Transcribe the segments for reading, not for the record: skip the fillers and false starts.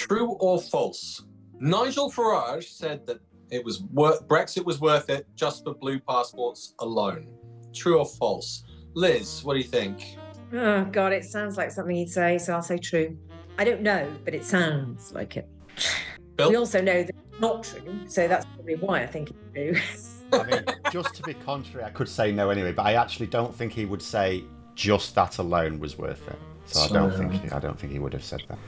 True or false? Nigel Farage said that Brexit was worth it just for blue passports alone. True or false? Liz, what do you think? Oh, God, it sounds like something he'd say, so I'll say true. I don't know, but it sounds like it. Bill? We also know that it's not true, so that's probably why I think it's true. I mean, just to be contrary, I could say no anyway, but I actually don't think he would say just that alone was worth it. So I don't think he would have said that.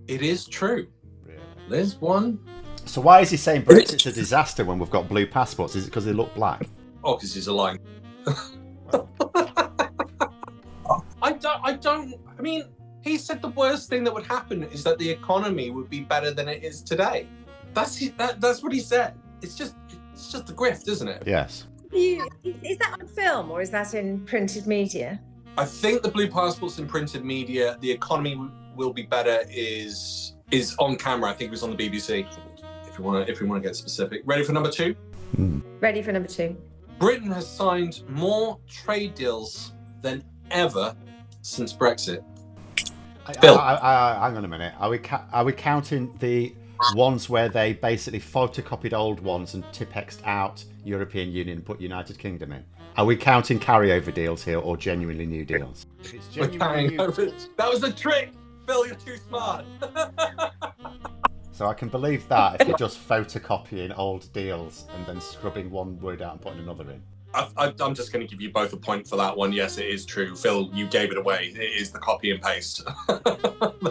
It is true. Really? Liz, one. So why is he saying Brexit's a disaster when we've got blue passports? Is it because they look black? Oh, because he's a lying. I mean, he said the worst thing that would happen is that the economy would be better than it is today. That's what he said. It's just a grift, isn't it? Yes. Is that on film or is that in printed media? I think the blue passports in printed media, the economy will be better is on camera. I think it was on the BBC. If we want to get specific. Ready for number 2? Ready for number 2. Britain has signed more trade deals than ever since Brexit. Phil. Hang on a minute. Are we counting the ones where they basically photocopied old ones and Tipexed out European Union and put United Kingdom in? Are we counting carryover deals here or genuinely new deals? If it's genuinely new... That was a trick! Phil, you're too smart. So I can believe that if you're just photocopying old deals and then scrubbing one word out and putting another in. I'm just going to give you both a point for that one. Yes, it is true. Phil, you gave it away. It is the copy and paste.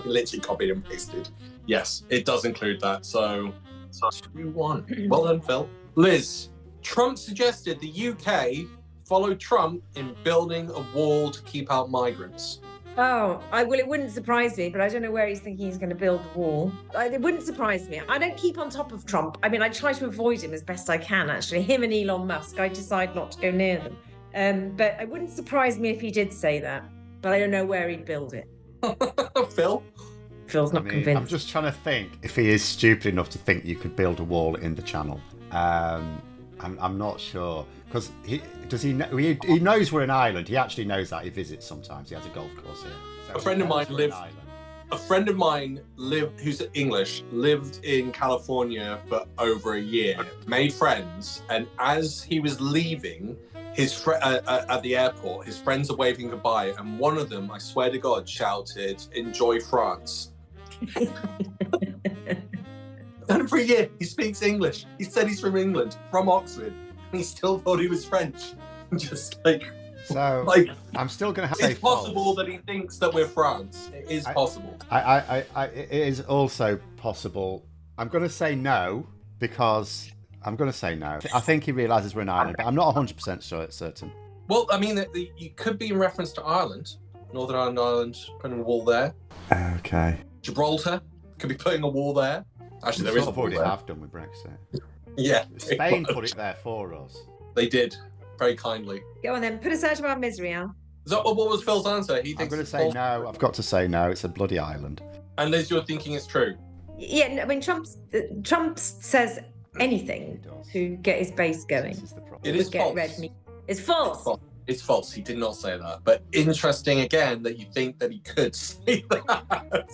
Literally copied and pasted. Yes, it does include that. So 2-1. Well done, Phil. Liz, Trump suggested the UK follow Trump in building a wall to keep out migrants. Oh, it wouldn't surprise me, but I don't know where he's thinking he's going to build the wall. It wouldn't surprise me. I don't keep on top of Trump. I mean, I try to avoid him as best I can, actually. Him and Elon Musk, I decide not to go near them. But it wouldn't surprise me if he did say that, but I don't know where he'd build it. Phil? Phil's not convinced. I'm just trying to think if he is stupid enough to think you could build a wall in the channel. I'm not sure. Because he knows we're an island. He actually knows that. He visits sometimes. He has a golf course here. So a friend of mine who's English, lived in California for over a year, made friends, and as he was leaving at the airport, his friends are waving goodbye, and one of them, I swear to God, shouted, "Enjoy France." And for a year, he speaks English. He said he's from England, from Oxford. He still thought he was French. Just I'm still going to have to say it's possible false. That he thinks that we're France. It is possible. It is also possible. I'm going to say no because I'm going to say no. I think he realises we're an island, but I'm not 100% certain. Well, I mean, you could be in reference to Ireland, Northern Ireland, putting a wall there. Okay. Gibraltar could be putting a wall there. Actually, there is a wall there. Have done with Brexit. Yeah. Spain put it there for us. They did, very kindly. Go on then, put us out of our misery, Al. What was Phil's answer? I'm going to say no. I've got to say no. It's a bloody island. And Liz, you're thinking it's true? Yeah, I mean, Trump says anything to get his base going. It is false. It's false. It's false. He did not say that. But interesting again that you think that he could say that.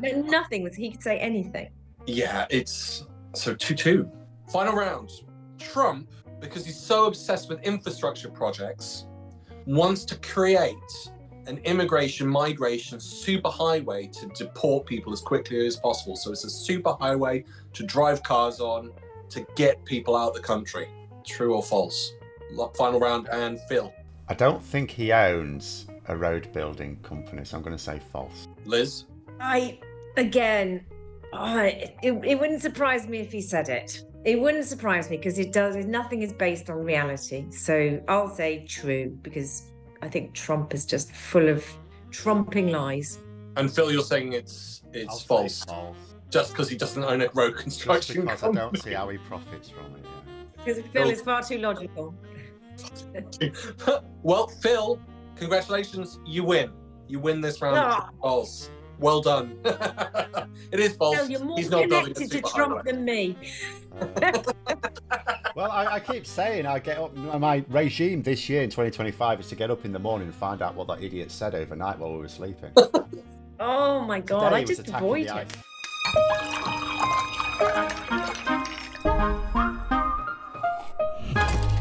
No, nothing. He could say anything. Yeah, it's so 2-2. Final round. Trump, because he's so obsessed with infrastructure projects, wants to create an migration superhighway to deport people as quickly as possible. So it's a superhighway to drive cars on to get people out of the country. True or false? Final round, and Phil. I don't think he owns a road building company, so I'm going to say false. Liz? It wouldn't surprise me if he said it. It wouldn't surprise me because nothing is based on reality. So I'll say true because I think Trump is just full of trumping lies. And Phil, you're saying it's false. Just because he doesn't own a road construction company. I don't see how he profits from it. Because Phil is far too logical. Well, Phil, congratulations, you win. You win this round. Oh. False. Well done. It is false. No, you're more He's not connected to Trump than me. Well, I keep saying I get up. My regime this year in 2025 is to get up in the morning and find out what that idiot said overnight while we were sleeping. Oh my God, Today I just avoid it.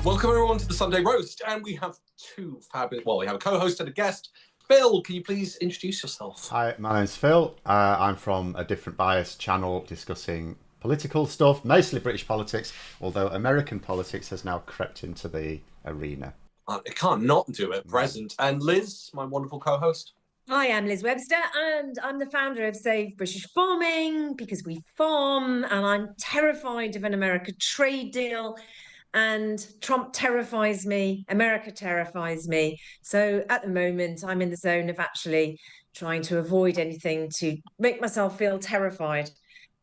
Welcome everyone to the Sunday Roast, and we have two fabulous, well, we have a co-host and a guest. Phil, can you please introduce yourself? Hi, my name's Phil. I'm from a different bias channel discussing political stuff, mostly British politics, although American politics has now crept into the arena. It can't not do it, present. And Liz, my wonderful co-host. Hi, I'm Liz Webster, and I'm the founder of Save British Farming, because we farm, and I'm terrified of an America trade deal. And Trump terrifies me, America terrifies me. So at the moment, I'm in the zone of actually trying to avoid anything to make myself feel terrified.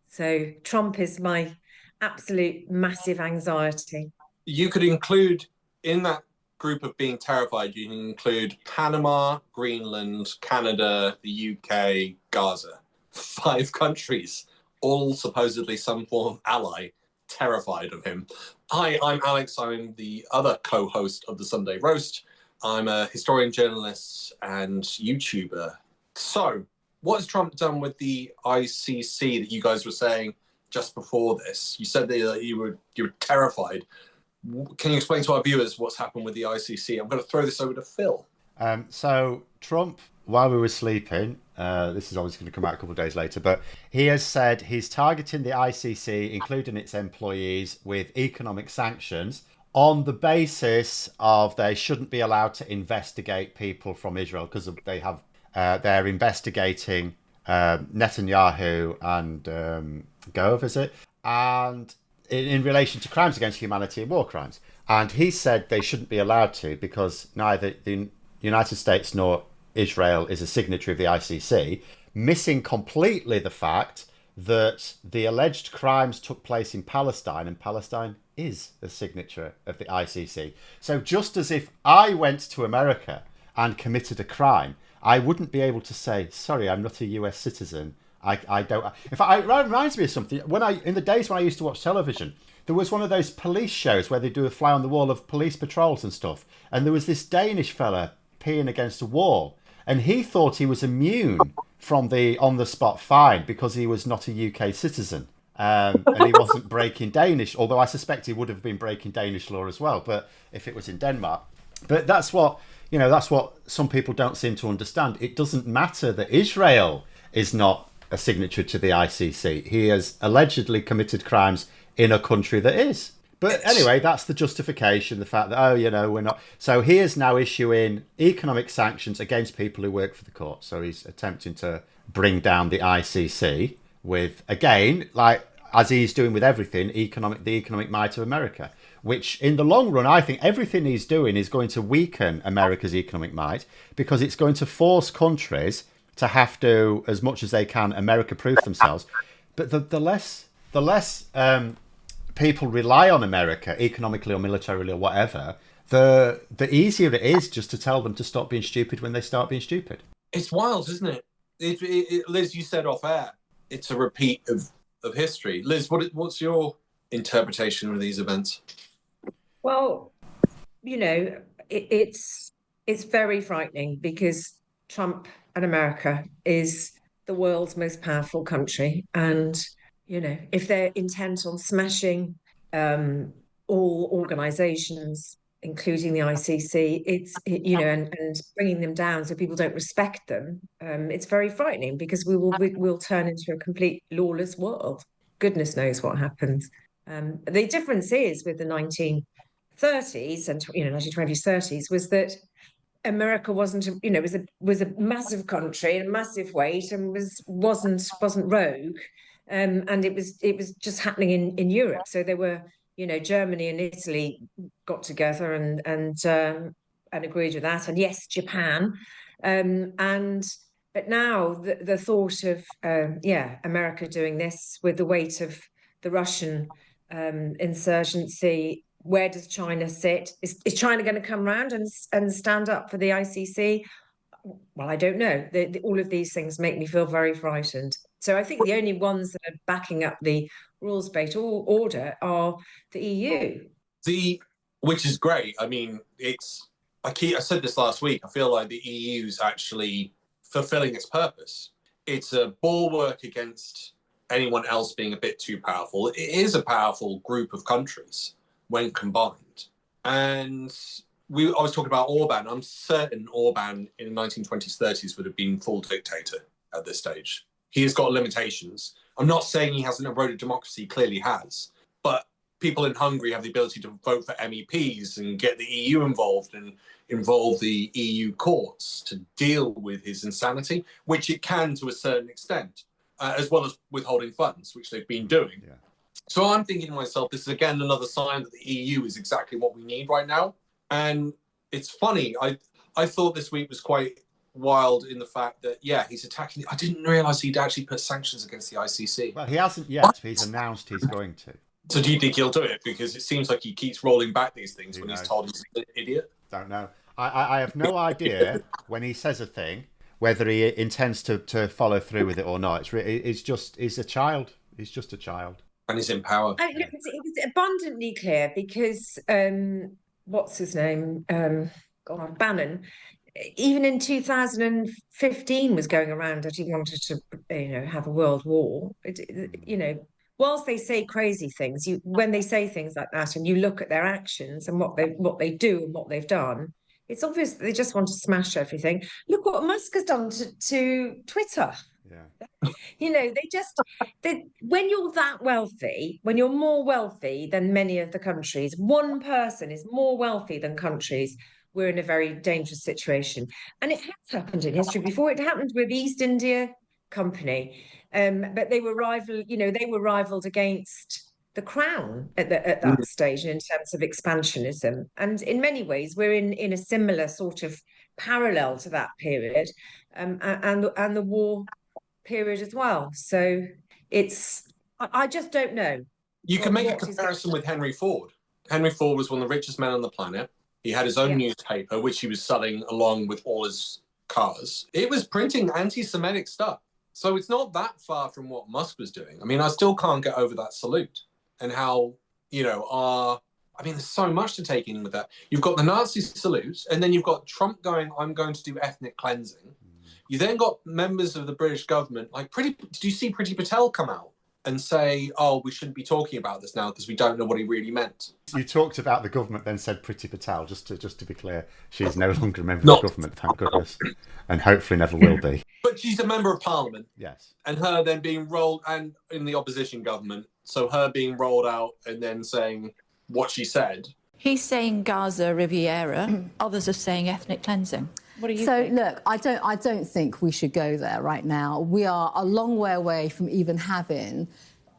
So Trump is my absolute massive anxiety. You could include in that group of being terrified, you can include Panama, Greenland, Canada, the UK, Gaza. 5 countries, all supposedly some form of ally, terrified of him. Hi, I'm Alex. I'm the other co-host of the Sunday Roast. I'm a historian, journalist, and YouTuber. So, what has Trump done with the ICC that you guys were saying just before this? You said that you were terrified. Can you explain to our viewers what's happened with the ICC? I'm going to throw this over to Phil. So Trump, while we were sleeping, this is obviously going to come out a couple of days later, but he has said he's targeting the ICC, including its employees, with economic sanctions on the basis of they shouldn't be allowed to investigate people from Israel because they're investigating Netanyahu and Gove, is it? And in relation to crimes against humanity and war crimes. And he said they shouldn't be allowed to because neither the United States nor Israel is a signatory of the ICC, missing completely the fact that the alleged crimes took place in Palestine, and Palestine is a signatory of the ICC. So just as if I went to America and committed a crime, I wouldn't be able to say, sorry, I'm not a US citizen. I don't. In fact, it reminds me of something. In the days when I used to watch television, there was one of those police shows where they do a fly on the wall of police patrols and stuff. And there was this Danish fella peeing against a wall, and he thought he was immune from the on-the-spot fine because he was not a UK citizen, and he wasn't breaking Danish. Although I suspect he would have been breaking Danish law as well. But if it was in Denmark, but that's what some people don't seem to understand. It doesn't matter that Israel is not a signatory to the ICC. He has allegedly committed crimes in a country that is. But anyway, that's the justification, the fact that, we're not. So he is now issuing economic sanctions against people who work for the court. So he's attempting to bring down the ICC with, again, like as he's doing with everything, the economic might of America, which in the long run, I think everything he's doing is going to weaken America's economic might because it's going to force countries to have to, as much as they can, America-proof themselves. But the less people rely on America, economically or militarily or whatever, the easier it is just to tell them to stop being stupid when they start being stupid. It's wild, isn't it? Liz, you said off air, it's a repeat of history. Liz, what's your interpretation of these events? Well, it's very frightening because Trump and America is the world's most powerful country. And, if they're intent on smashing all organizations, including the ICC, and bringing them down so people don't respect them, it's very frightening because we'll turn into a complete lawless world. Goodness knows what happens. The difference is with the 1930s and 1920s, 30s was that America wasn't, was a massive country and a massive weight and wasn't rogue, and it was just happening in Europe. So there were, Germany and Italy got together and agreed with that, and yes, Japan, but now the thought of America doing this with the weight of the Russian insurgency. Where does China sit? Is China going to come around and stand up for the ICC? Well, I don't know. All of these things make me feel very frightened. So I think the only ones that are backing up the rules-based order are the EU. Which is great. I mean, I said this last week. I feel like the EU is actually fulfilling its purpose. It's a bulwark against anyone else being a bit too powerful. It is a powerful group of countries when combined. And I was talking about Orban. I'm certain Orban in the 1920s, 30s would have been full dictator at this stage. He has got limitations. I'm not saying he hasn't eroded democracy, he clearly has. But people in Hungary have the ability to vote for MEPs and get the EU involved and involve the EU courts to deal with his insanity, which it can to a certain extent, as well as withholding funds, which they've been doing. Yeah. So I'm thinking to myself, this is again another sign that the EU is exactly what we need right now. And it's funny, I thought this week was quite wild in the fact that, yeah, he's attacking. I didn't realise he'd actually put sanctions against the ICC. Well, he hasn't yet. He's announced he's going to. So do you think he'll do it? Because it seems like he keeps rolling back these things when he's told he's an idiot. Don't know. I have no idea when he says a thing whether he intends to follow through with it or not. He's a child. He's just a child. And he's in power. It was abundantly clear because what's his name? Bannon. Even in 2015 was going around that he wanted to, have a world war. Whilst they say crazy things, when they say things like that, and you look at their actions and what they do and what they've done, it's obvious that they just want to smash everything. Look what Musk has done to Twitter. Yeah. When you're that wealthy, when you're more wealthy than many of the countries, one person is more wealthy than countries, we're in a very dangerous situation. And it has happened in history before. It happened with East India Company. But they were rivaled against the crown at that stage in terms of expansionism. And in many ways, we're in a similar sort of parallel to that period, and the war period as well. So I just don't know. You can make a comparison with Henry Ford. Henry Ford was one of the richest men on the planet. He had his own newspaper, which he was selling along with all his cars. It was printing anti-Semitic stuff. So it's not that far from what Musk was doing. I mean, I still can't get over that salute and how, there's so much to take in with that. You've got the Nazi salute, and then you've got Trump going, I'm going to do ethnic cleansing. You then got members of the British government, did you see Priti Patel come out and say, oh, we shouldn't be talking about this now because we don't know what he really meant? You talked about the government, then said Priti Patel. Just to be clear, she is no longer a member of the government, thank goodness, and hopefully never will be. But she's a member of parliament. Yes. And her then being rolled, and in the opposition government, so her being rolled out and then saying what she said. He's saying Gaza Riviera, others are saying ethnic cleansing. What do you think? Look, I don't think we should go there right now. We are a long way away from even having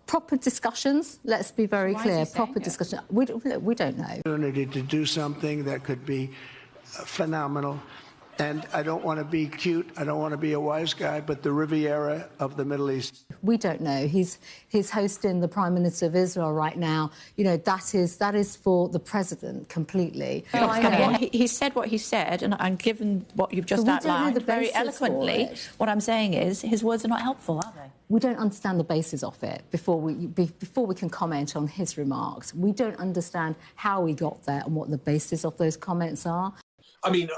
proper discussions. Let's be very clear. Proper discussion. We don't know. Opportunity to do something that could be phenomenal. And I don't want to be cute. I don't want to be a wise guy, but the Riviera of the Middle East. We don't know. He's hosting the Prime Minister of Israel right now. That is for the president completely. He said what he said, and given what you've just outlined very eloquently, what I'm saying is his words are not helpful, are they? We don't understand the basis of it before we can comment on his remarks. We don't understand how he got there and what the basis of those comments are. I mean,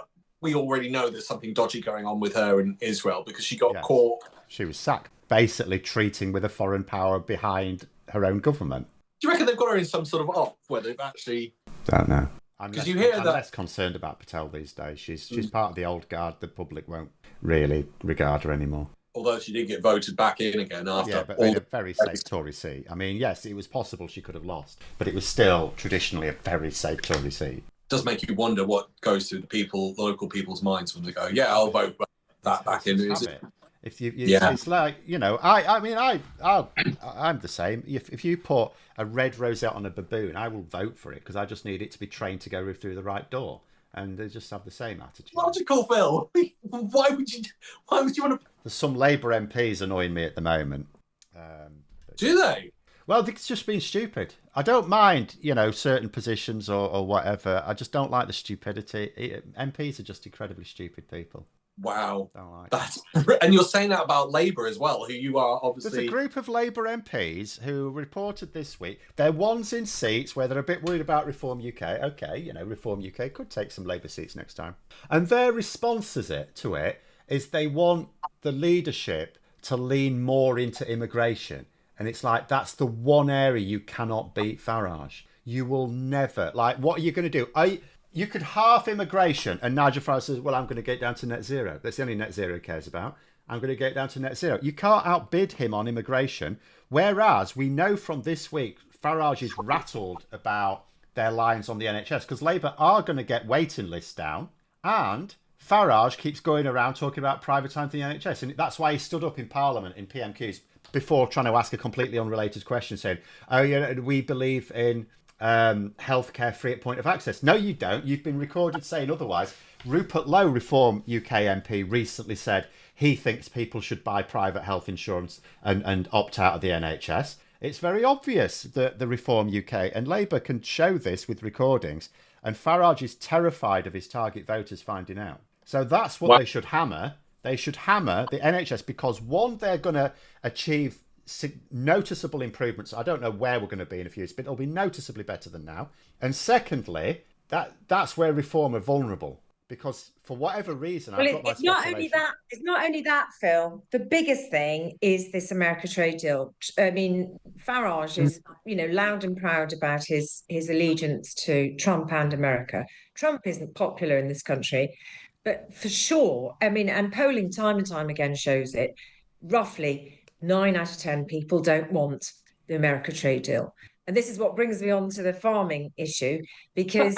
we already know there's something dodgy going on with her in Israel because she got caught. She was sacked, basically treating with a foreign power behind her own government. Do you reckon they've got her in some sort of op where they've actually... Don't know. I'm less concerned about Patel these days. She's part of the old guard. The public won't really regard her anymore. Although she did get voted back in again after... Yeah, but in a very safe Tory seat. I mean, yes, it was possible she could have lost, but it was still traditionally a very safe Tory seat. Does make you wonder what goes through the local people's minds when they go, yeah, I'll vote that back in. It's like, I'm the same. If you put a red rosette on a baboon, I will vote for it because I just need it to be trained to go through the right door. And they just have the same attitude. Logical, Phil. Why would you want to? There's some Labour MPs annoying me at the moment. Do they? Well, it's just been stupid. I don't mind, certain positions or whatever. I just don't like the stupidity. MPs are just incredibly stupid people. Wow. Don't like and you're saying that about Labour as well, who you are obviously... There's a group of Labour MPs who reported this week. They're ones in seats where they're a bit worried about Reform UK. Okay, Reform UK could take some Labour seats next time. And their response to it is they want the leadership to lean more into immigration. And it's like, that's the one area you cannot beat Farage. You will never, like, what are you going to do? You could half immigration, and Nigel Farage says, well, I'm going to get down to net zero. That's the only net zero he cares about. I'm going to get down to net zero. You can't outbid him on immigration. Whereas we know from this week, Farage is rattled about their lines on the NHS because Labour are going to get waiting lists down. And Farage keeps going around talking about privatising the NHS. And that's why he stood up in Parliament in PMQs before trying to ask a completely unrelated question, saying, oh, yeah, we believe in healthcare free at point of access. No, you don't. You've been recorded saying otherwise. Rupert Lowe, Reform UK MP, recently said he thinks people should buy private health insurance and opt out of the NHS. It's very obvious that the Reform UK and Labour can show this with recordings, and Farage is terrified of his target voters finding out. So that's what they should hammer. They should hammer the NHS because, one, they're going to achieve noticeable improvements. I don't know where we're going to be in a few years, but it'll be noticeably better than now. And secondly, that's where Reform are vulnerable. Because for whatever reason, well, it's not only that, Phil. The biggest thing is this America trade deal. I mean, Farage is, loud and proud about his allegiance to Trump and America. Trump isn't popular in this country, but for sure, I mean, and polling time and time again shows it. Roughly 9 out of 10 people don't want the America trade deal. And this is what brings me on to the farming issue, because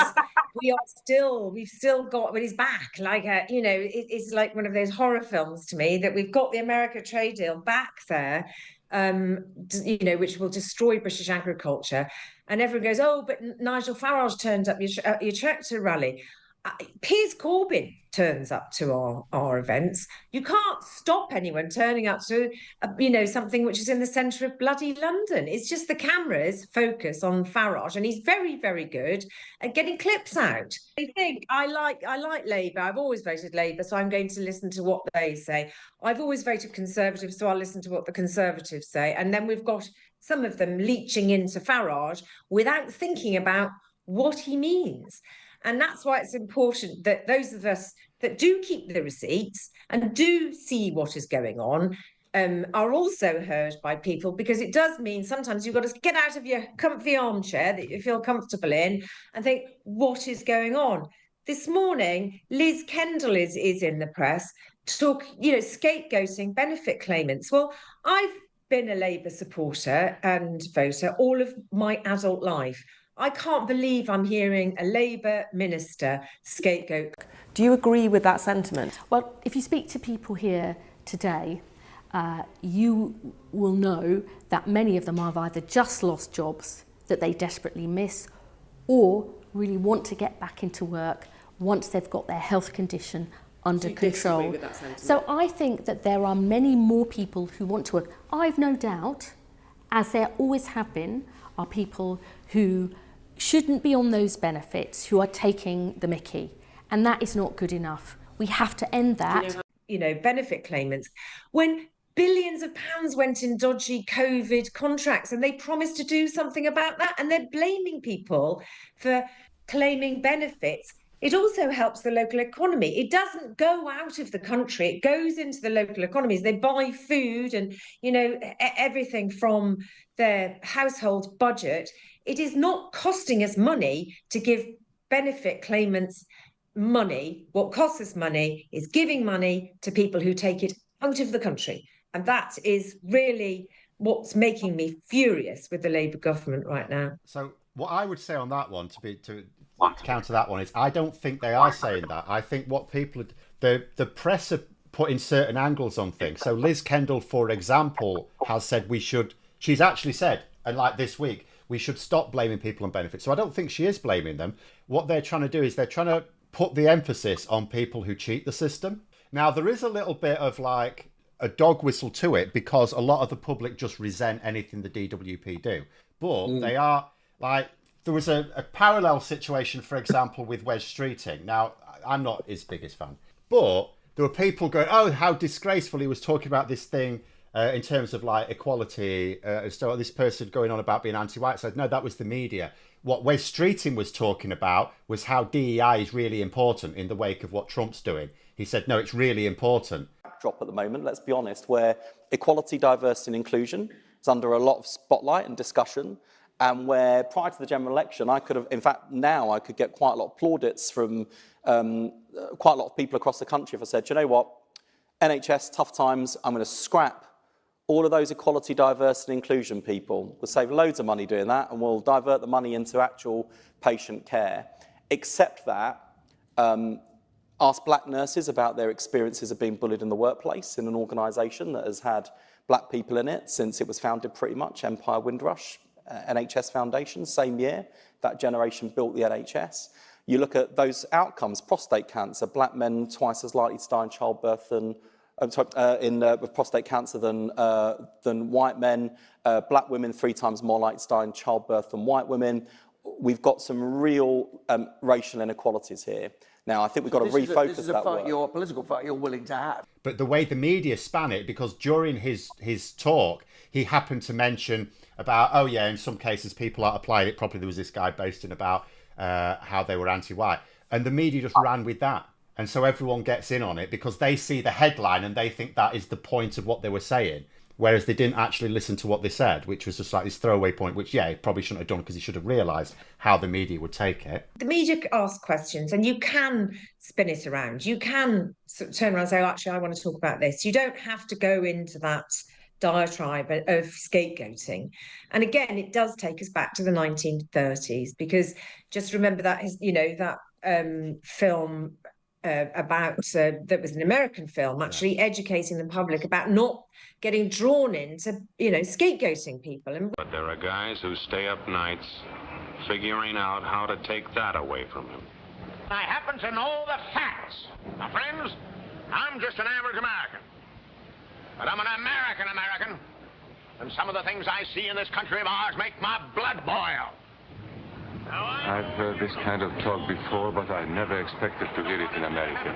we've still got, when he's back, like, it's like one of those horror films to me that we've got the America trade deal back there, which will destroy British agriculture. And everyone goes, oh, but Nigel Farage turned up your tractor rally. Piers Corbyn turns up to our events. You can't stop anyone turning up to, something which is in the centre of bloody London. It's just the cameras focus on Farage, and he's very, very good at getting clips out. I think I like Labour. I've always voted Labour, so I'm going to listen to what they say. I've always voted Conservative, so I'll listen to what the Conservatives say. And then we've got some of them leeching into Farage without thinking about what he means. And that's why it's important that those of us that do keep the receipts and do see what is going on are also heard by people, because it does mean sometimes you've got to get out of your comfy armchair that you feel comfortable in and think, what is going on? This morning, Liz Kendall is in the press to talk, scapegoating benefit claimants. Well, I've been a Labour supporter and voter all of my adult life. I can't believe I'm hearing a Labour minister scapegoat. Do you agree with that sentiment? Well, if you speak to people here today, you will know that many of them have either just lost jobs that they desperately miss, or really want to get back into work once they've got their health condition under control. So I think that there are many more people who want to work. I've no doubt, as there always have been, are people who shouldn't be on those benefits, who are taking the mickey. And that is not good enough. We have to end that. Benefit claimants, when billions of pounds went in dodgy COVID contracts, and they promised to do something about that, and they're blaming people for claiming benefits. It also helps the local economy. It doesn't go out of the country. It goes into the local economies. They buy food and, everything from their household budget. It is not costing us money to give benefit claimants money. What costs us money is giving money to people who take it out of the country. And that is really what's making me furious with the Labour government right now. So what I would say on that one, to counter that one, is I don't think they are saying that. I think what people, the press are putting certain angles on things. So Liz Kendall, for example, has said she's actually said, and like this week, we should stop blaming people on benefits. So I don't think she is blaming them. What they're trying to do is they're trying to put the emphasis on people who cheat the system. Now, there is a little bit of like a dog whistle to it, because a lot of the public just resent anything the DWP do. But they are like, there was a parallel situation, for example, with Wes Streeting. Now, I'm not his biggest fan, but there were people going, oh, how disgraceful, he was talking about this thing in terms of like equality. So this person going on about being anti-white said, no, that was the media. What Wes Streeting was talking about was how DEI is really important in the wake of what Trump's doing. He said, no, it's really important. Backdrop at the moment, let's be honest, where equality, diversity and inclusion is under a lot of spotlight and discussion, and where prior to the general election, I could have, in fact, now I could get quite a lot of plaudits from quite a lot of people across the country if I said, you know what, NHS, tough times, I'm going to scrap all of those equality, diversity and inclusion people. We'll save loads of money doing that, and we'll divert the money into actual patient care. Except that, ask black nurses about their experiences of being bullied in the workplace in an organisation that has had black people in it since it was founded pretty much, Empire Windrush, NHS Foundation, same year, that generation built the NHS. You look at those outcomes, prostate cancer, black men twice as likely to die in childbirth than, with prostate cancer than white men, black women 3 times more likely to die in childbirth than white women. We've got some real racial inequalities here. Now, I think we've got to refocus this is a that fight, work. your political fight you're willing to have. But the way the media span it, because during his talk, he happened to mention about, oh yeah, in some cases people aren't applying it properly. There was this guy boasting about how they were anti-white. And the media just ran with that. And so everyone gets in on it because they see the headline and they think that is the point of what they were saying. Whereas they didn't actually listen to what they said, which was just like this throwaway point, which, yeah, he probably shouldn't have done because he should have realised how the media would take it. The media ask questions and you can spin it around. You can sort of turn around and say, oh, actually, I want to talk about this. You don't have to go into that diatribe of scapegoating. And again, it does take us back to the 1930s, because just remember that, that film about, that was an American film, actually educating the public about not getting drawn into, scapegoating people. But there are guys who stay up nights figuring out how to take that away from him. I happen to know the facts. My friends, I'm just an average American. But I'm an American. And some of the things I see in this country of ours make my blood boil. I've heard this kind of talk before, but I never expected to hear it in America.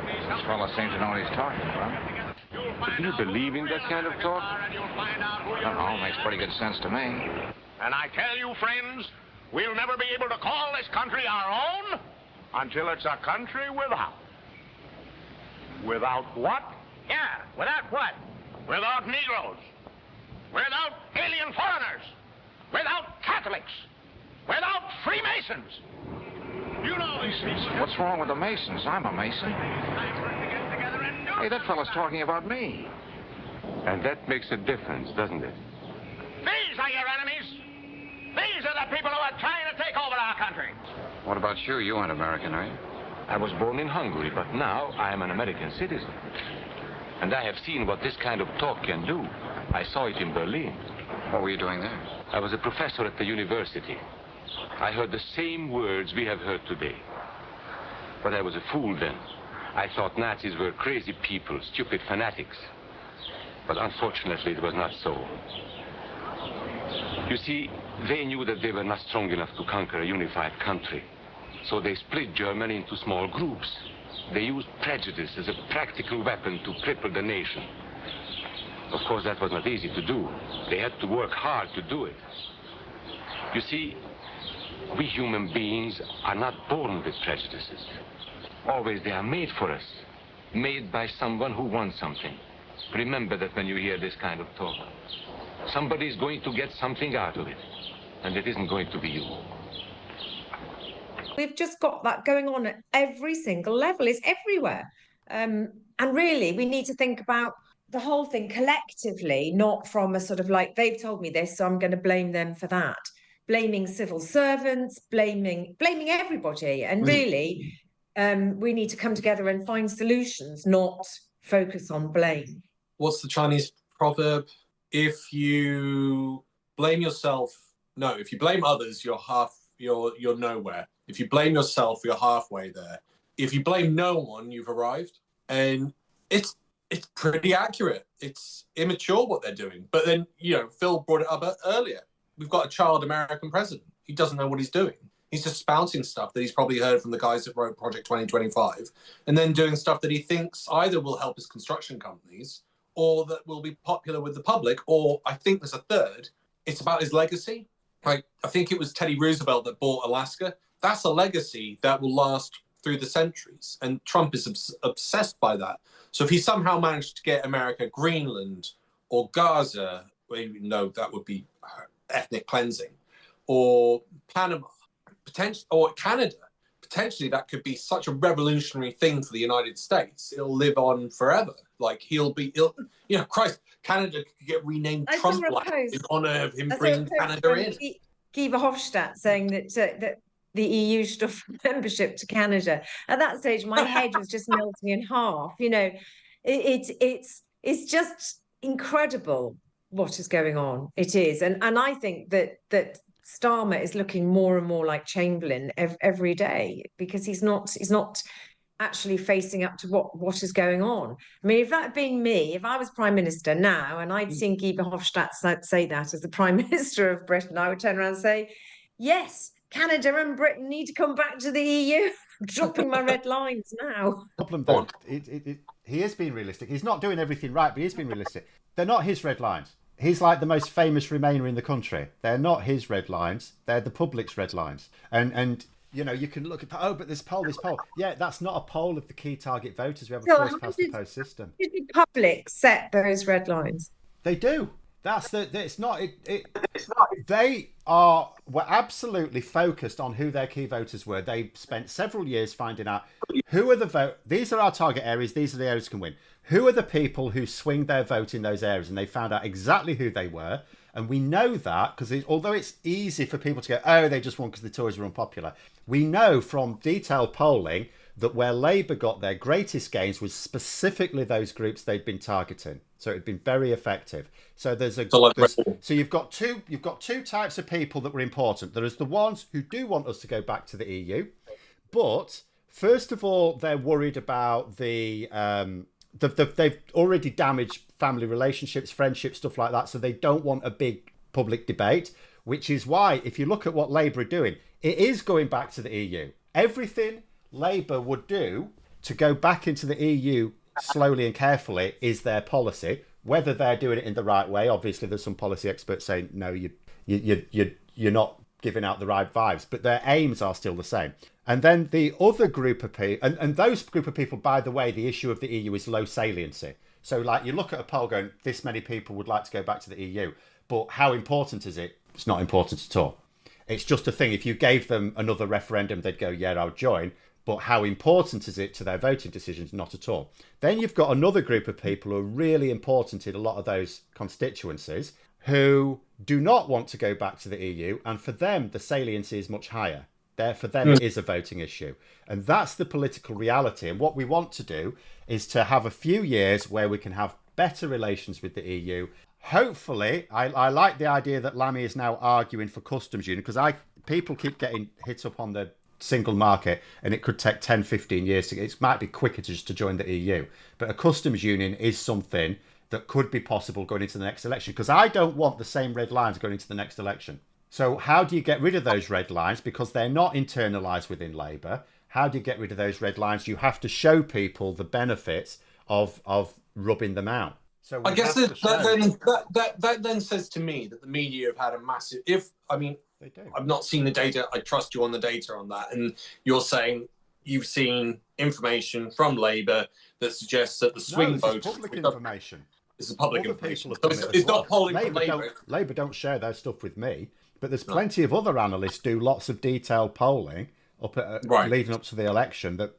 This fellow seems to know what he's talking about. Do you believe in that kind of talk? It makes pretty good sense to me. And I tell you, friends, we'll never be able to call this country our own until it's a country without. Without what? Yeah, without what? Without Negroes. Without alien foreigners. Without Catholics. Without Freemasons. You know these things. What's wrong with the Masons? I'm a Mason. Hey, that fellow's talking about me. And that makes a difference, doesn't it? These are your enemies. These are the people who are trying to take over our country. What about you? You aren't American, are you? I was born in Hungary, but now I am an American citizen. And I have seen what this kind of talk can do. I saw it in Berlin. What were you doing there? I was a professor at the university. I heard the same words we have heard today. But I was a fool then. I thought Nazis were crazy people, stupid fanatics. But unfortunately, it was not so. You see, they knew that they were not strong enough to conquer a unified country. So they split Germany into small groups. They used prejudice as a practical weapon to cripple the nation. Of course, that was not easy to do. They had to work hard to do it. You see, we human beings are not born with prejudices. Always they are made for us, made by someone who wants something. Remember that when you hear this kind of talk. Somebody is going to get something out of it, and it isn't going to be you. We've just got that going on at every single level. It's everywhere. And really, we need to think about the whole thing collectively, not from a sort of like, they've told me this, so I'm going to blame them for that. Blaming civil servants, blaming everybody. And really, we need to come together and find solutions, not focus on blame. What's the Chinese proverb? If you blame yourself, if you blame others, you're nowhere. If you blame yourself, you're halfway there. If you blame no one, you've arrived. And it's pretty accurate. It's immature what they're doing. But then, Phil brought it up earlier. We've got a child American president. He doesn't know what he's doing. He's just spouting stuff that he's probably heard from the guys that wrote Project 2025, and then doing stuff that he thinks either will help his construction companies or that will be popular with the public, or I think there's a third. It's about his legacy. Like, I think it was Teddy Roosevelt that bought Alaska. That's a legacy that will last through the centuries, and Trump is obsessed by that. So if he somehow managed to get America Greenland or Gaza, even though that would be ethnic cleansing, or Panama, or Canada. Potentially, that could be such a revolutionary thing for the United States. It'll live on forever. Like Christ, Canada could get renamed Trump in honor of him bringing Canada in. Guy Verhofstadt saying that the EU should offer membership to Canada. At that stage, my head was just melting in half. It's just incredible what is going on. It is, and I think that Starmer is looking more and more like Chamberlain every day, because he's not actually facing up to what is going on. I mean, if that had been me, if I was Prime Minister now and I'd seen Guy Verhofstadt say that as the Prime Minister of Britain, I would turn around and say, yes, Canada and Britain need to come back to the EU. I'm dropping my red lines now. Problem though, he is being realistic. He's not doing everything right, but he's being realistic. They're not his red lines. He's like the most famous Remainer in the country. They're not his red lines. They're the public's red lines. And you can look at, but this poll. Yeah, that's not a poll of the key target voters. We have a first past the post system. Did the public set those red lines? They do. It's not. They were absolutely focused on who their key voters were. They spent several years finding out who are the vote. These are our target areas. These are the areas who can win. Who are the people who swing their vote in those areas? And they found out exactly who they were. And we know that because although it's easy for people to go, oh, they just won because the Tories were unpopular. We know from detailed polling that where Labour got their greatest gains was specifically those groups they'd been targeting. So it'd been very effective. So so you've got two types of people that were important. There is the ones who do want us to go back to the EU, but first of all, they're worried about they've already damaged family relationships, friendships, stuff like that. So they don't want a big public debate, which is why if you look at what Labour are doing, it is going back to the EU. Everything Labour would do to go back into the EU slowly and carefully is their policy. Whether they're doing it in the right way, obviously there's some policy experts saying no, you're not giving out the right vibes, but their aims are still the same. And then the other group of people, and those group of people, by the way, the issue of the EU is low saliency. So like you look at a poll going, this many people would like to go back to the EU, but how important is it? It's not important at all. It's just a thing. If you gave them another referendum, they'd go, yeah, I'll join. But how important is it to their voting decisions? Not at all. Then you've got another group of people who are really important in a lot of those constituencies who do not want to go back to the EU. And for them, the saliency is much higher. For them, it is a voting issue. And that's the political reality. And what we want to do is to have a few years where we can have better relations with the EU. Hopefully, I like the idea that Lammy is now arguing for customs union, because people keep getting hit up on the single market and it could take 10, 15 years. It might be quicker just to join the EU. But a customs union is something that could be possible going into the next election, because I don't want the same red lines going into the next election. So how do you get rid of those red lines? Because they're not internalised within Labour. How do you get rid of those red lines? You have to show people the benefits of rubbing them out. So I guess that then says to me that the media have had a massive. They do. I've not seen the data. I trust you on the data on that, and you're saying you've seen information from Labour that suggests that the swing voters. It's public information. It's a public information. It's not polling from Labour. Labour don't share their stuff with me, but there's plenty of other analysts do lots of detailed polling leading up to the election that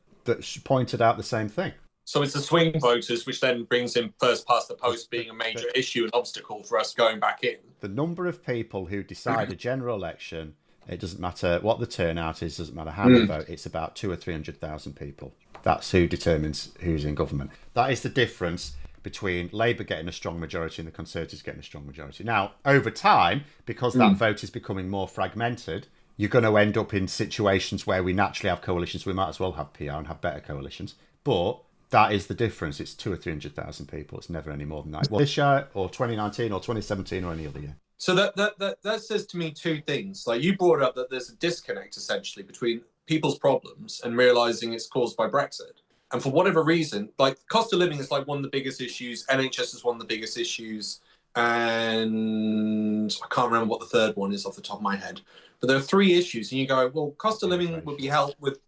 pointed out the same thing. So it's the swing voters, which then brings in first past the post being a major issue, an obstacle for us going back in. The number of people who decide a general election, it doesn't matter what the turnout is, doesn't matter how they vote, it's about 200,000 or 300,000 people. That's who determines who's in government. That is the difference between Labour getting a strong majority and the Conservatives getting a strong majority. Now, over time, because that vote is becoming more fragmented, you're going to end up in situations where we naturally have coalitions. We might as well have PR and have better coalitions. But that is the difference. It's 200,000 or 300,000 people. It's never any more than that. Well, this year, or 2019, or 2017, or any other year. So that says to me two things. Like you brought up that there's a disconnect essentially between people's problems and realizing it's caused by Brexit. And for whatever reason, like cost of living is like one of the biggest issues. NHS is one of the biggest issues. And I can't remember what the third one is off the top of my head. But there are three issues. And you go, well, cost of living would be helped with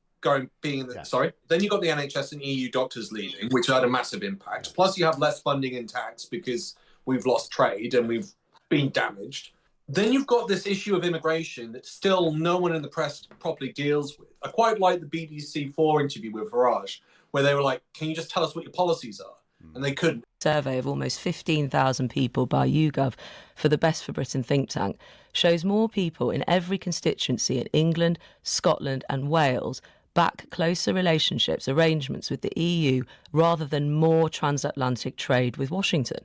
being in the sorry. Then you got the NHS and EU doctors leaving, which had a massive impact. Plus you have less funding in tax because we've lost trade and we've been damaged. Then you've got this issue of immigration that still no one in the press properly deals with. I quite like the BBC4 interview with Farage, where they were like, can you just tell us what your policies are? And they couldn't. Survey of almost 15,000 people by YouGov for the Best for Britain think tank shows more people in every constituency in England, Scotland and Wales back closer relationships, arrangements with the EU rather than more transatlantic trade with Washington.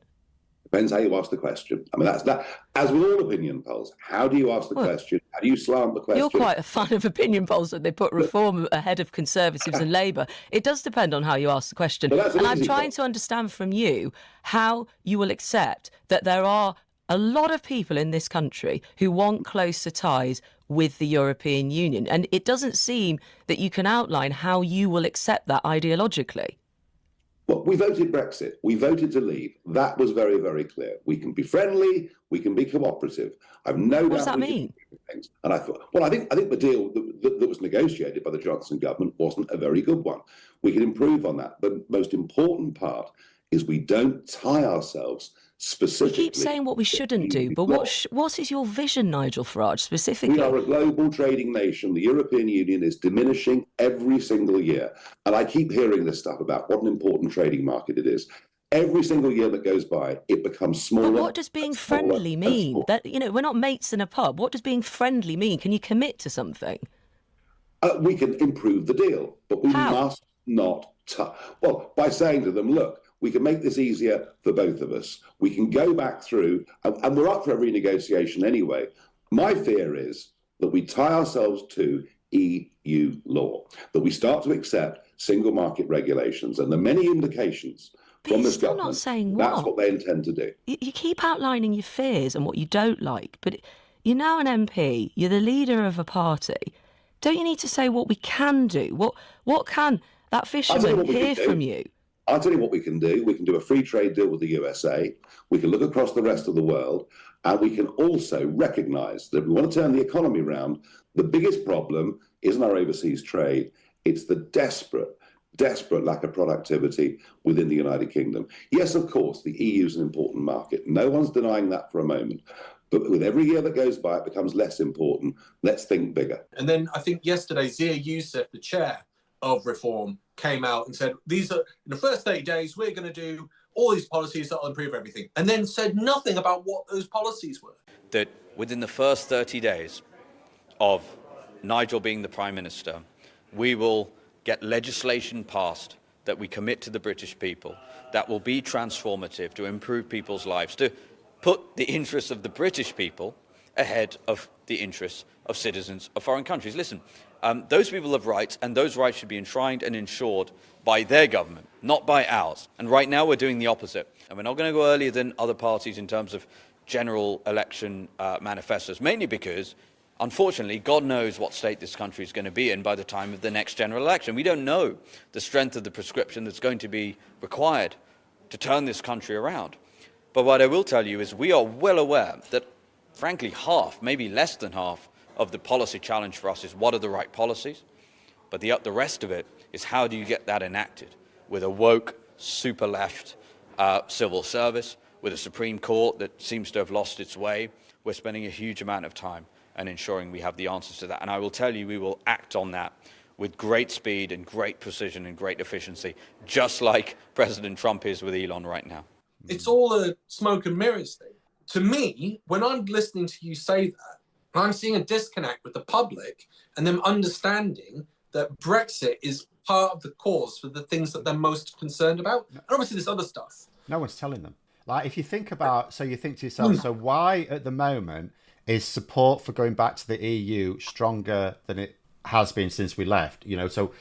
Depends how you ask the question. I mean, that's that. As with all opinion polls, how do you ask the question? How do you slant the question? You're quite a fan of opinion polls that they put Reform ahead of Conservatives and Labour. It does depend on how you ask the question. And I'm trying to understand from you how you will accept that there are a lot of people in this country who want closer ties with the European Union. And it doesn't seem that you can outline how you will accept that ideologically. Well, we voted Brexit. We voted to leave. That was very, very clear. We can be friendly. We can be cooperative. I've no doubt. What does that mean? Things. And I thought, well, I think the deal that was negotiated by the Johnson government wasn't a very good one. We can improve on that. But the most important part is we don't tie ourselves specifically. You keep saying what we shouldn't do, but what is your vision, Nigel Farage, specifically? We are a global trading nation. The European Union is diminishing every single year. And I keep hearing this stuff about what an important trading market it is. Every single year that goes by, it becomes smaller. But what does being friendly mean? That, you know, we're not mates in a pub. What does being friendly mean? Can you commit to something? We can improve the deal, but we must not. Well, by saying to them, look, we can make this easier for both of us. We can go back through, and we're up for a renegotiation anyway. My fear is that we tie ourselves to EU law, that we start to accept single market regulations, and the many indications from this government, not saying that's what they intend to do. You keep outlining your fears and what you don't like, but you're now an MP, you're the leader of a party. Don't you need to say what we can do? What can that fisherman hear from you? I'll tell you what we can do. We can do a free trade deal with the USA. We can look across the rest of the world. And we can also recognise that if we want to turn the economy around, the biggest problem isn't our overseas trade. It's the desperate lack of productivity within the United Kingdom. Yes, of course, the EU is an important market. No one's denying that for a moment. But with every year that goes by, it becomes less important. Let's think bigger. And then I think yesterday, Zia Youssef, the chair of Reform, came out and said, these are, in the first 30 days, we're going to do all these policies that will improve everything, and then said nothing about what those policies were. That within the first 30 days of Nigel being the Prime Minister, we will get legislation passed that we commit to the British people, that will be transformative to improve people's lives, to put the interests of the British people ahead of the interests of citizens of foreign countries. Listen, those people have rights, and those rights should be enshrined and ensured by their government, not by ours. And right now we're doing the opposite. And we're not going to go earlier than other parties in terms of general election manifestos, mainly because, unfortunately, God knows what state this country is going to be in by the time of the next general election. We don't know the strength of the prescription that's going to be required to turn this country around. But what I will tell you is we are well aware that, frankly, half, maybe less than half, of the policy challenge for us is what are the right policies, but the rest of it is how do you get that enacted with a woke, super left civil service, with a Supreme Court that seems to have lost its way. We're spending a huge amount of time and ensuring we have the answers to that. And I will tell you, we will act on that with great speed and great precision and great efficiency, just like President Trump is with Elon right now. It's all a smoke and mirrors thing. To me, when I'm listening to you say that, I'm seeing a disconnect with the public and them understanding that Brexit is part of the cause for the things that they're most concerned about. And obviously there's other stuff. No one's telling them. Like, if you think about, so you think to yourself, so why at the moment is support for going back to the EU stronger than it has been since we left? You know, so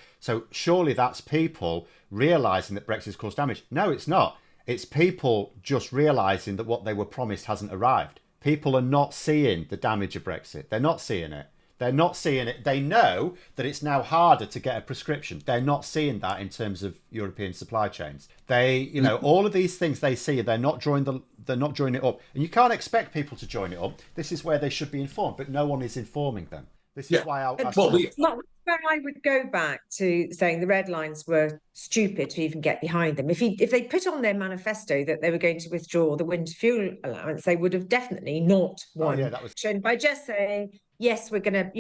surely that's people realising that Brexit's caused damage. No, it's not. It's people just realising that what they were promised hasn't arrived. People are not seeing the damage of Brexit. They're not seeing it. They're not seeing it. They know that it's now harder to get a prescription. They're not seeing that in terms of European supply chains. They, you know, all of these things they see, they're not joining it up. And you can't expect people to join it up. This is where they should be informed, but no one is informing them. This is why Not where I would go back to saying the red lines were stupid to even get behind them. If they put on their manifesto that they were going to withdraw the winter fuel allowance, they would have definitely not won. that was shown by just saying, yes, we're going to,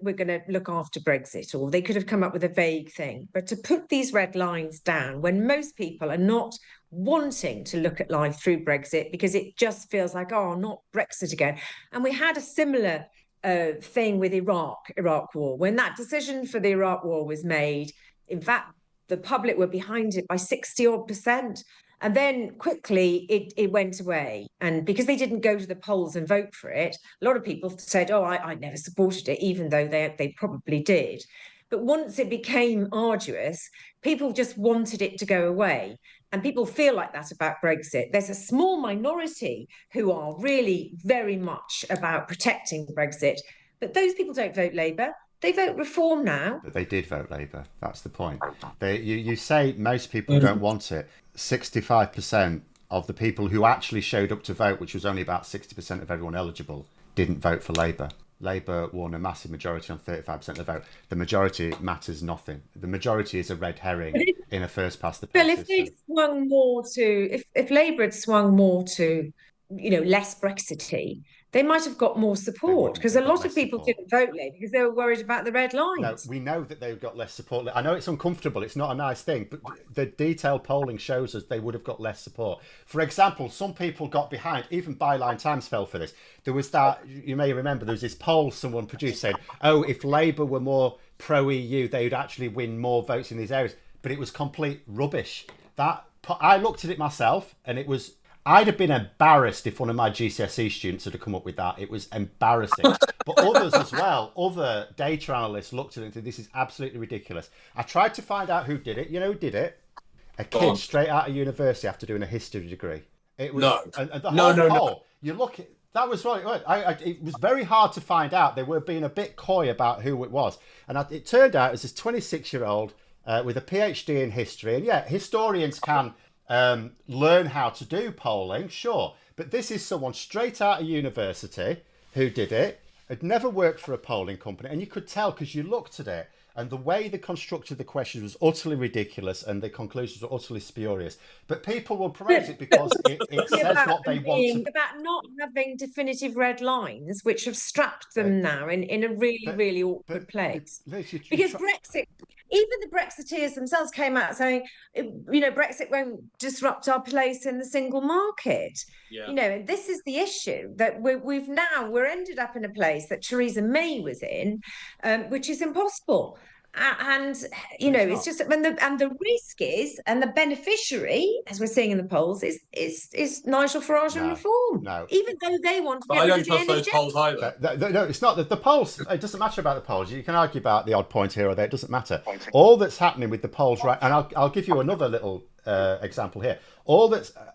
we're going to look after Brexit, or they could have come up with a vague thing. But to put these red lines down when most people are not wanting to look at life through Brexit because it just feels like, oh, not Brexit again. And we had a similar thing with Iraq war. When that decision for the Iraq war was made, in fact, the public were behind it by 60-odd%. And then quickly it went away. And because they didn't go to the polls and vote for it, a lot of people said, oh, I never supported it, even though they probably did. But once it became arduous, people just wanted it to go away. And people feel like that about Brexit. There's a small minority who are really very much about protecting Brexit. But those people don't vote Labour. They vote Reform now. But they did vote Labour. That's the point. You say most people don't want it. 65% of the people who actually showed up to vote, which was only about 60% of everyone eligible, didn't vote for Labour. Labour won a massive majority on 35% of the vote. The majority matters nothing. The majority is a red herring in a first past the post. Well, if they'd swung more to, if Labour had swung more to, less Brexity, they might have got more support, because a lot of people didn't vote Labour because they were worried about the red lines. No, we know that they've got less support. I know it's uncomfortable. It's not a nice thing, but the detailed polling shows us they would have got less support. For example, some people got behind, even Byline Times fell for this. There was that, you may remember, there was this poll someone produced saying, oh, if Labour were more pro-EU, they would actually win more votes in these areas. But it was complete rubbish. I looked at it myself, and it was... I'd have been embarrassed if one of my GCSE students had come up with that. It was embarrassing. But others as well, other data analysts looked at it and said, this is absolutely ridiculous. I tried to find out who did it. You know who did it? A kid straight out of university after doing a history degree. It was, and the whole poll, you look at, that was right. It was very hard to find out. They were being a bit coy about who it was. And it turned out it was this 26-year-old with a PhD in history. And yeah, historians can... learn how to do polling, sure, but this is someone straight out of university who did it, had never worked for a polling company, and you could tell because you looked at it and the way they constructed the questions was utterly ridiculous and the conclusions were utterly spurious. But people will promote it because it says what they want. About not having definitive red lines, which have strapped them now in a really awkward place. Because Brexit, even the Brexiteers themselves came out saying, Brexit won't disrupt our place in the single market. Yeah. And this is the issue, that we're ended up in a place that Theresa May was in, which is impossible. And it's just, and the risk is, and the beneficiary, as we're seeing in the polls, is Nigel Farage and Reform. No, even though they want to. But I don't trust those polls either. No, it's not the polls. It doesn't matter about the polls. You can argue about the odd point here or there. It doesn't matter. All that's happening with the polls, right? And I'll give you another little example here.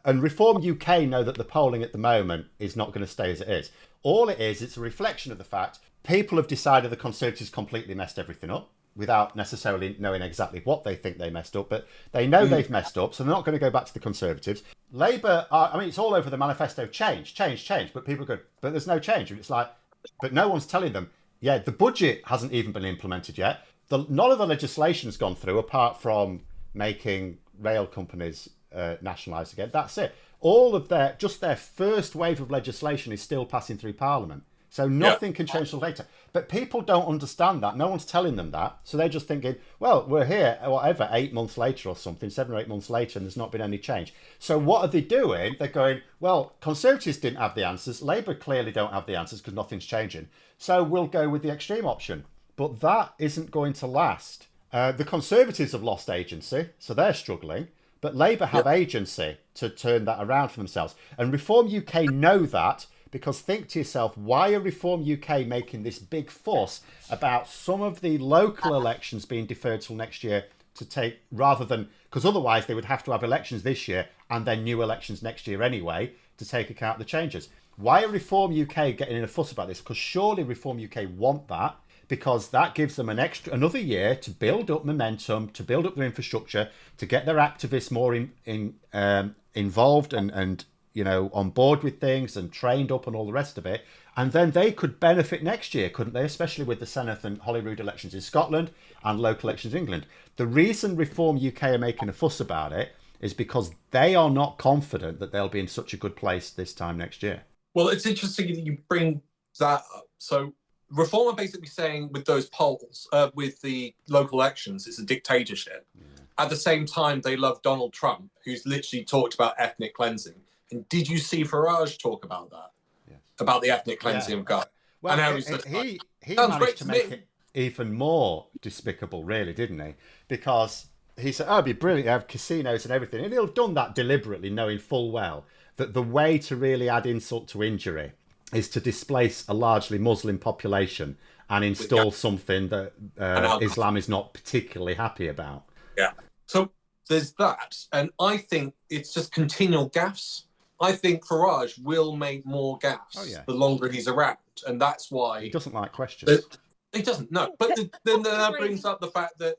And Reform UK know that the polling at the moment is not going to stay as it is. All it is, it's a reflection of the fact people have decided the Conservatives completely messed everything up, without necessarily knowing exactly what they think they messed up, but they know they've messed up, so they're not going to go back to the Conservatives. Labour, it's all over the manifesto, change, but people go, but there's no change. And it's like, but no one's telling them, the budget hasn't even been implemented yet. None of the legislation's gone through, apart from making rail companies nationalised again. That's it. All of their first wave of legislation is still passing through Parliament. So nothing can change till later. But people don't understand that. No one's telling them that. So they're just thinking, well, we're here, 8 months later or something, 7 or 8 months later, and there's not been any change. So what are they doing? They're going, well, Conservatives didn't have the answers. Labour clearly don't have the answers because nothing's changing. So we'll go with the extreme option. But that isn't going to last. The Conservatives have lost agency, so they're struggling. But Labour have agency to turn that around for themselves. And Reform UK know that. Because think to yourself, why are Reform UK making this big fuss about some of the local elections being deferred till next year to take, rather than, because otherwise they would have to have elections this year and then new elections next year anyway to take account of the changes. Why are Reform UK getting in a fuss about this? Because surely Reform UK want that, because that gives them another year to build up momentum, to build up their infrastructure, to get their activists more involved and on board with things and trained up and all the rest of it. And then they could benefit next year, couldn't they? Especially with the Senedd and Holyrood elections in Scotland and local elections in England. The reason Reform UK are making a fuss about it is because they are not confident that they'll be in such a good place this time next year. Well, it's interesting that you bring that up. So Reform are basically saying with those polls, with the local elections, it's a dictatorship. At the same time, they love Donald Trump, who's literally talked about ethnic cleansing. And did you see Farage talk about that? Yes. About the ethnic cleansing of God? Well, he managed to make it even more despicable, really, didn't he? Because he said, it'd be brilliant to have casinos and everything. And he'll have done that deliberately, knowing full well that the way to really add insult to injury is to displace a largely Muslim population and install something that Islam is not particularly happy about. Yeah. So there's that. And I think it's just continual gaffes. I think Farage will make more gaffes the longer he's around. And that's why... He doesn't like questions. He doesn't, no. But then that brings up the fact that,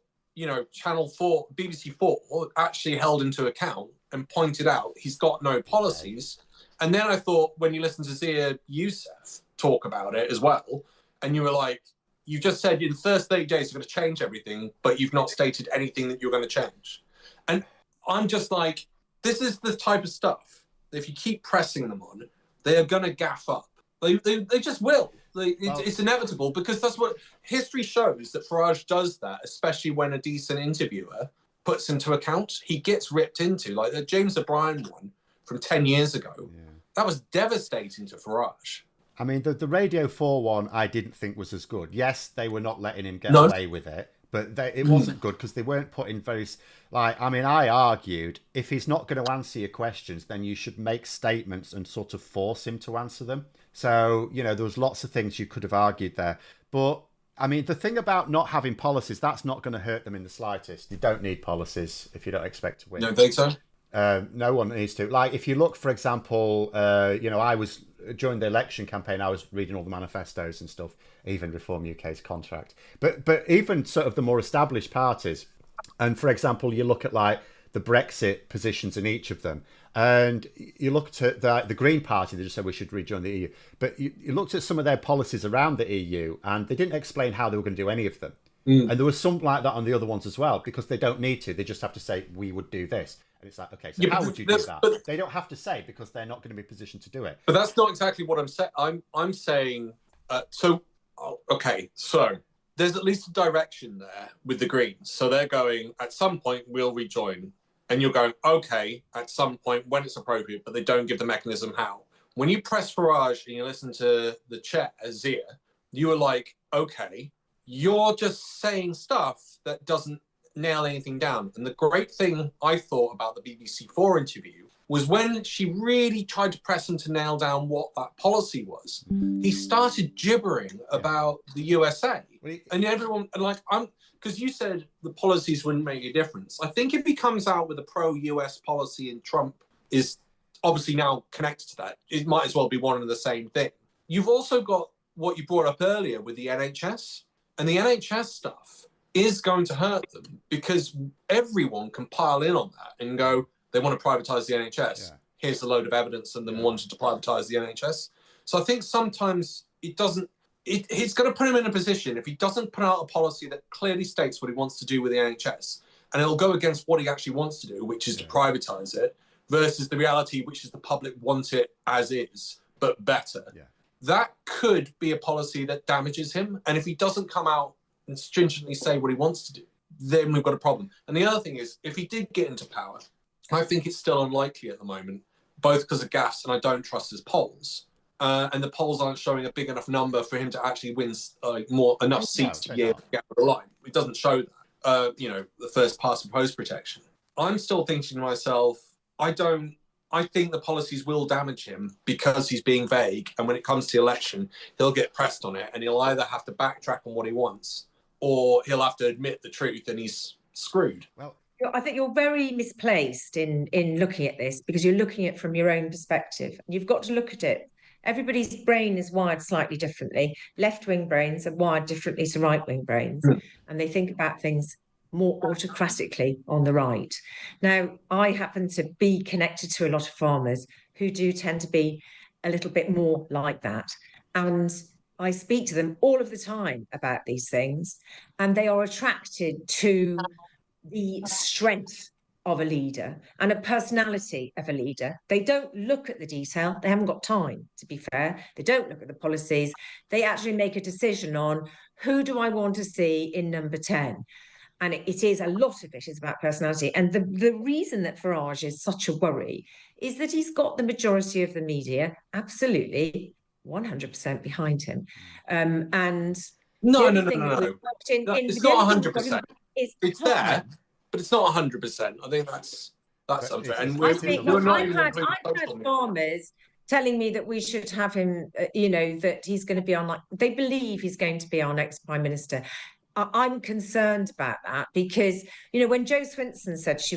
Channel 4, BBC 4, actually held into account and pointed out he's got no policies. And then I thought, when you listen to Zia Youssef talk about it as well, and you were like, you just said in the first 30 days you're going to change everything, but you've not stated anything that you're going to change. And I'm just like, this is the type of stuff that if you keep pressing them on, they are going to gaff up. They just will. It's inevitable, because that's what history shows, that Farage does that, especially when a decent interviewer puts into account. He gets ripped into, like the James O'Brien one from 10 years ago. Yeah. That was devastating to Farage. I mean, the Radio 4 one I didn't think was as good. Yes, they were not letting him get away with it, but it wasn't good because they weren't putting very... I argued, if he's not going to answer your questions, then you should make statements and sort of force him to answer them. So, there was lots of things you could have argued there. But, I mean, the thing about not having policies, that's not going to hurt them in the slightest. You don't need policies if you don't expect to win. Don't think so? No one needs to. Like, if you look, for example, I was... During the election campaign, I was reading all the manifestos and stuff, even Reform UK's contract. But even sort of the more established parties, and for example, you look at like the Brexit positions in each of them, and you looked at the Green Party, they just said we should rejoin the EU. But you looked at some of their policies around the EU, and they didn't explain how they were going to do any of them. And there was something like that on the other ones as well, because they don't need to. They just have to say, we would do this. And it's like, okay, so how would you do that? They don't have to say, because they're not going to be positioned to do it. But that's not exactly what I'm saying. I'm saying, so there's at least a direction there with the Greens. So they're going, at some point, we'll rejoin. And you're going, okay, at some point when it's appropriate, but they don't give the mechanism how. When you press Farage and you listen to the chair, Zia, you are like, okay, you're just saying stuff that doesn't nail anything down. And the great thing I thought about the BBC4 interview was when she really tried to press him to nail down what that policy was. He started gibbering about the USA. And everyone, because you said the policies wouldn't make a difference. I think if he comes out with a pro-US policy and Trump is obviously now connected to that, it might as well be one and the same thing. You've also got what you brought up earlier with the NHS. And the NHS stuff is going to hurt them, because everyone can pile in on that and go, they want to privatise the NHS. Yeah. Here's a load of evidence and them wanting to privatise the NHS. So I think sometimes it's going to put him in a position, if he doesn't put out a policy that clearly states what he wants to do with the NHS, and it'll go against what he actually wants to do, which is to privatise it, versus the reality, which is the public want it as is, but better. Yeah. That could be a policy that damages him. And if he doesn't come out and stringently say what he wants to do, then we've got a problem. And the other thing is, if he did get into power, I think it's still unlikely at the moment, both because of gaffes and I don't trust his polls. And the polls aren't showing a big enough number for him to actually win enough seats to be able to get over the line. It doesn't show that, the first past the post protection. I'm still thinking to myself, I think the policies will damage him because he's being vague. And when it comes to the election, he'll get pressed on it and he'll either have to backtrack on what he wants or he'll have to admit the truth and he's screwed. Well, I think you're very misplaced in looking at this, because you're looking at it from your own perspective. You've got to look at it. Everybody's brain is wired slightly differently. Left-wing brains are wired differently to right-wing brains, and they think about things more autocratically on the right. Now, I happen to be connected to a lot of farmers who do tend to be a little bit more like that. And I speak to them all of the time about these things, and they are attracted to the strength of a leader and a personality of a leader. They don't look at the detail. They haven't got time, to be fair. They don't look at the policies. They actually make a decision on who do I want to see in number 10. And it is, a lot of it is about personality. And the reason that Farage is such a worry is that he's got the majority of the media absolutely 100% behind him. And No. it's not 100%. It's there, but it's not 100%. I think that's unfair. And I've had farmers telling me that we should have him, that he's going to be on, they believe he's going to be our next prime minister. I'm concerned about that because, when Jo Swinson said she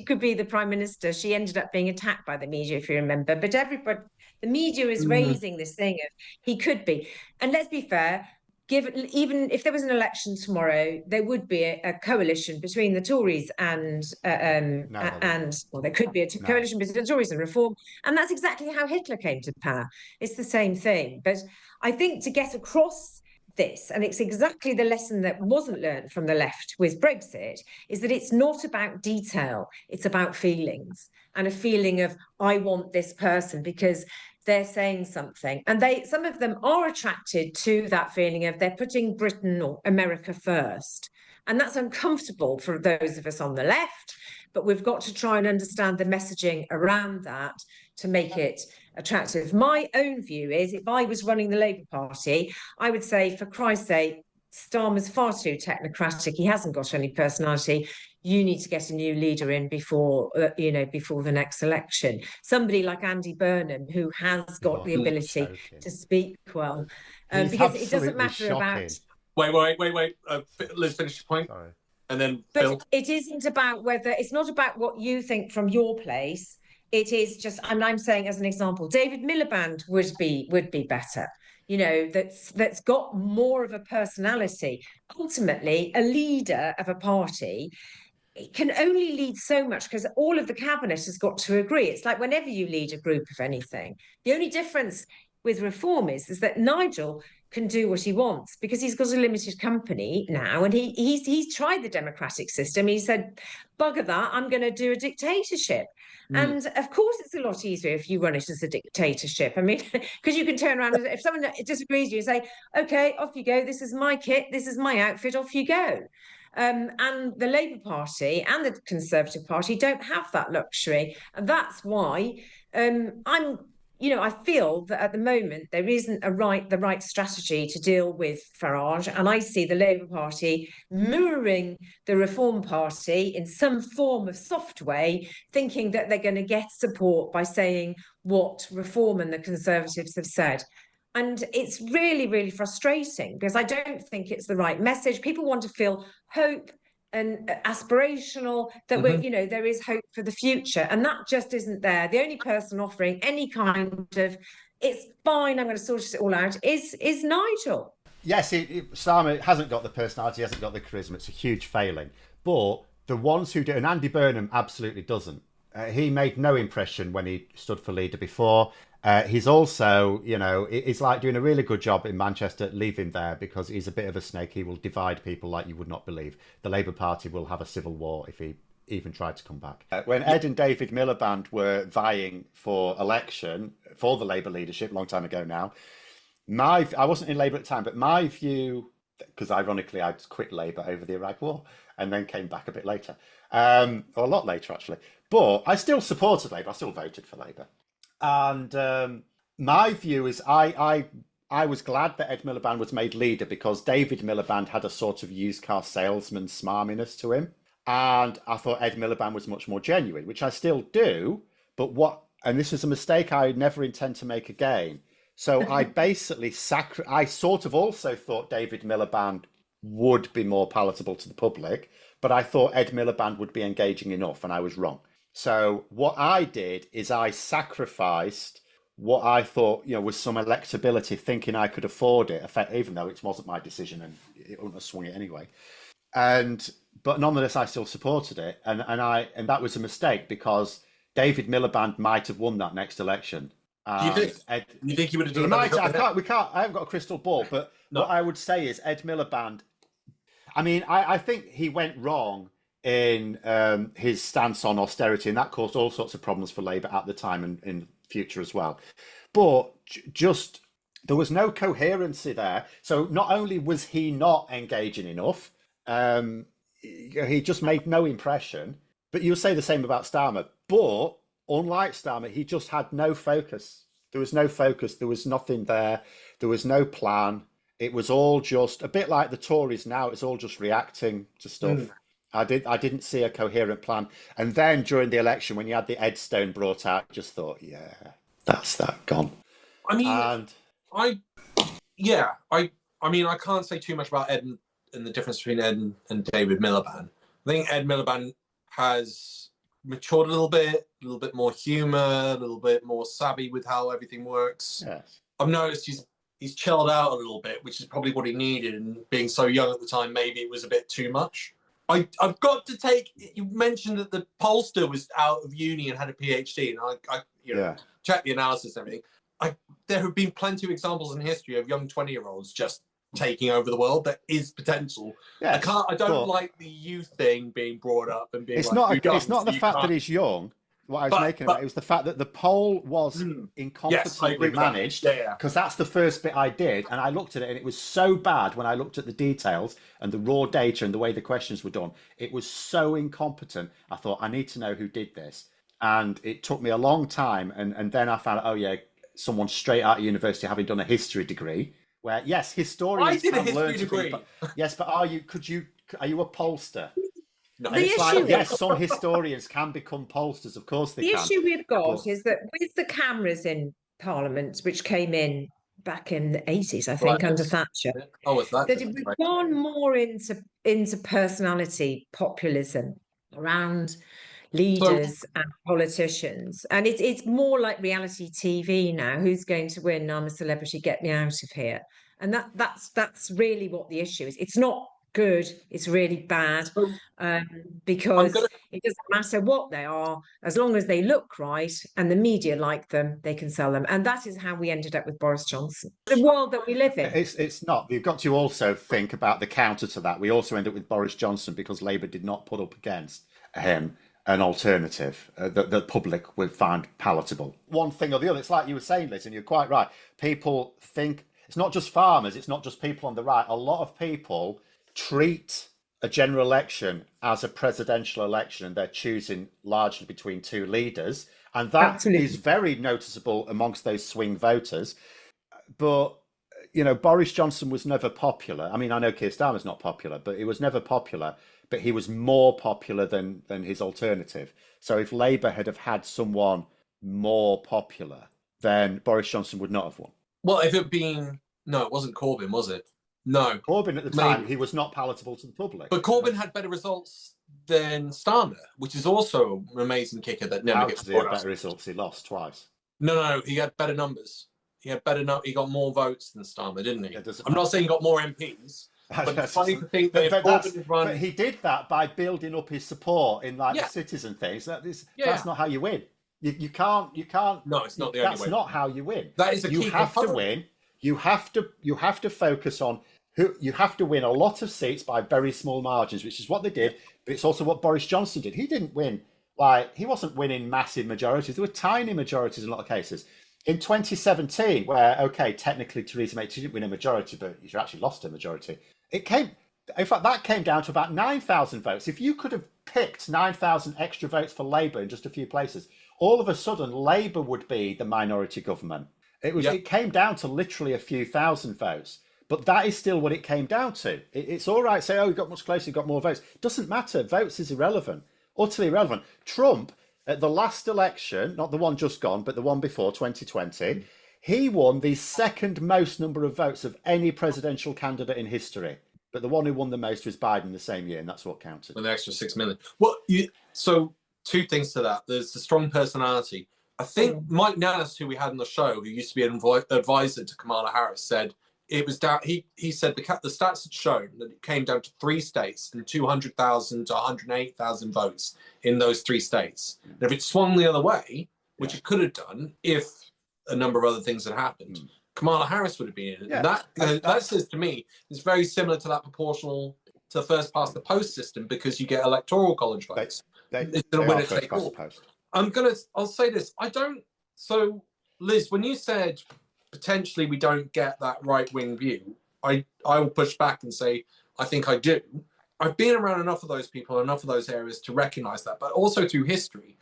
could be the prime minister, she ended up being attacked by the media, if you remember. But the media is raising this thing of he could be. And let's be fair, even if there was an election tomorrow, there would be a coalition between the Tories and there could be a coalition between the Tories and Reform, and that's exactly how Hitler came to power. It's the same thing. But I think to get across this, and it's exactly the lesson that wasn't learned from the left with Brexit, is that it's not about detail, it's about feelings, and a feeling of I want this person because they're saying something, and some of them are attracted to that feeling of they're putting Britain or America first, and that's uncomfortable for those of us on the left, but we've got to try and understand the messaging around that to make it attractive. My own view is, if I was running the Labour Party, I would say, for Christ's sake, Starmer's far too technocratic. He hasn't got any personality. You need to get a new leader in before the next election. Somebody like Andy Burnham, who has got the ability to speak well, because it doesn't matter about. Wait. Liz, finish your point. Sorry. And then Phil. It isn't about whether. It's not about what you think from your place. It is just, and I'm saying as an example, David Miliband would be better. That's got more of a personality. Ultimately, a leader of a party, it can only lead so much because all of the cabinet has got to agree. It's like whenever you lead a group of anything, the only difference with Reform is that Nigel can do what he wants because he's got a limited company now, and he's tried the democratic system. He said, bugger that, I'm going to do a dictatorship. And of course it's a lot easier if you run it as a dictatorship. I mean, because you can turn around, if someone disagrees with you, say, okay, off you go, this is my kit, this is my outfit, off you go. And the Labour Party and the Conservative Party don't have that luxury. And that's why I feel that at the moment there isn't the right strategy to deal with Farage. And I see the Labour Party mirroring the Reform Party in some form of soft way, thinking that they're going to get support by saying what Reform and the Conservatives have said. And it's really, really frustrating because I don't think it's the right message. People want to feel hope and aspirational, that there is hope for the future, and that just isn't there. The only person offering any kind of it's fine, I'm going to sort it all out is Nigel. Yes, Starmer hasn't got the personality, hasn't got the charisma. It's a huge failing. But the ones who do, and Andy Burnham absolutely doesn't. He made no impression when he stood for leader before. He's also, it's like doing a really good job in Manchester. Leave him there because he's a bit of a snake. He will divide people like you would not believe. The Labour Party will have a civil war if he even tried to come back. When Ed and David Miliband were vying for election for the Labour leadership a long time ago now, I wasn't in Labour at the time, but my view, because ironically I'd quit Labour over the Iraq War and then came back a bit later, or a lot later actually, but I still supported Labour. I still voted for Labour. And my view is I was glad that Ed Miliband was made leader because David Miliband had a sort of used car salesman smarminess to him. And I thought Ed Miliband was much more genuine, which I still do. But and this was a mistake I never intend to make again. So I basically I sort of also thought David Miliband would be more palatable to the public, but I thought Ed Miliband would be engaging enough, and I was wrong. So what I did is I sacrificed what I thought, was some electability, thinking I could afford it, even though it wasn't my decision and it wouldn't have swung it anyway. But nonetheless, I still supported it, and that was a mistake because David Miliband might have won that next election. Do you think? You think he would have done it? I haven't got a crystal ball, but what I would say is Ed Miliband. I mean, I think he went wrong in his stance on austerity, and that caused all sorts of problems for Labour at the time and in the future as well. But just there was no coherency there. So not only was he not engaging enough, he just made no impression. But you'll say the same about Starmer. But unlike Starmer, he just had no focus. There was no focus. There was nothing there. There was no plan. It was all just a bit like the Tories now. It's all just reacting to stuff. I didn't see a coherent plan. And then during the election, when you had the Ed Stone brought out, I just thought, yeah, that's that gone. I mean, I can't say too much about Ed and the difference between Ed and David Miliband. I think Ed Miliband has matured a little bit more humour, a little bit more savvy with how everything works. Yes. I've noticed he's chilled out a little bit, which is probably what he needed. And being so young at the time, maybe it was a bit too much. I've got to take. You mentioned that the pollster was out of uni and had a PhD, and I checked the analysis and everything. There have been plenty of examples in history of young 20-year-olds just taking over the world. There is potential. Yes, I don't like the youth thing being brought up and being. It's not the fact that he's young. What I was making about it was the fact that the poll was incompetently managed, because that's the first bit I did, and I looked at it and it was so bad when I looked at the details and the raw data and the way the questions were done. It was so incompetent. I thought, I need to know who did this, and it took me a long time, and then I found out, oh yeah, someone straight out of university having done a history degree, where yes, historians I did a can learn history to degree. Yes, but are you a pollster? No. And it's like, yes, some historians can become pollsters, of course they the can. The issue we've got is that with the cameras in Parliament, which came in back in the 80s, I think, under Thatcher, that we've gone more into personality populism around leaders and politicians, and it's more like reality TV now. Who's going to win? I'm a celebrity, get me out of here. And that's really what the issue is. It's not good, it's really bad, because it doesn't matter what they are, as long as they look right and the media like them, they can sell them. And that is how we ended up with Boris Johnson, the world that we live in. It's not. You've got to also think about the counter to that. We also end up with Boris Johnson because Labour did not put up against him an alternative that the public would find palatable. One thing or the other. It's like you were saying, Liz, and you're quite right. People think it's not just farmers, it's not just people on the right. A lot of people treat a general election as a presidential election, and they're choosing largely between two leaders, and that is very noticeable amongst those swing voters. But Boris Johnson was never popular. I mean, I know Keir Starmer's not popular, but he was never popular. But he was more popular than his alternative. So if Labour had had someone more popular, then Boris Johnson would not have won. Well, if it been it wasn't Corbyn, was it? No, Corbyn at the time, he was not palatable to the public. But Corbyn had better results than Starmer, which is also an amazing kicker that never gets brought up. Better results. He lost twice. No, he had better numbers. He got more votes than Starmer, didn't he? I'm not saying he got more MPs. But it's funny to think that but he did that by building up his support in the citizen things. That's not how you win. You can't. No, it's not the only way. That's not how you win. That is a key. You have to win. You have to focus on who. You have to win a lot of seats by very small margins, which is what they did. But it's also what Boris Johnson did. He didn't win. He wasn't winning massive majorities. There were tiny majorities in a lot of cases. In 2017, where technically Theresa May didn't win a majority, but she actually lost a majority. In fact, that came down to about 9,000 votes. If you could have picked 9,000 extra votes for Labour in just a few places, all of a sudden Labour would be the minority government. It came down to literally a few thousand votes, but that is still what it came down to. It's all right to say, we got much closer, you got more votes. It doesn't matter. Votes is irrelevant, utterly irrelevant. Trump, at the last election, not the one just gone, but the one before, 2020, he won the second most number of votes of any presidential candidate in history. But the one who won the most was Biden the same year, and that's what counted. An extra 6 million. Well, so two things to that. There's the strong personality. I think Mike Nannis, who we had on the show, who used to be an advisor to Kamala Harris, said it was down. He said the stats had shown that it came down to 3 states and 200,000 to 108,000 votes in those 3 states. And if it swung the other way, which it could have done if a number of other things had happened, Kamala Harris would have been in it. Yeah. And that says to me, it's very similar to that proportional to first past the post system, because you get electoral college votes. It's a winner take all. I'll say this. So Liz, when you said potentially we don't get that right-wing view, I will push back and say I think I do. I've been around enough of those people, enough of those areas to recognize that, but also through history.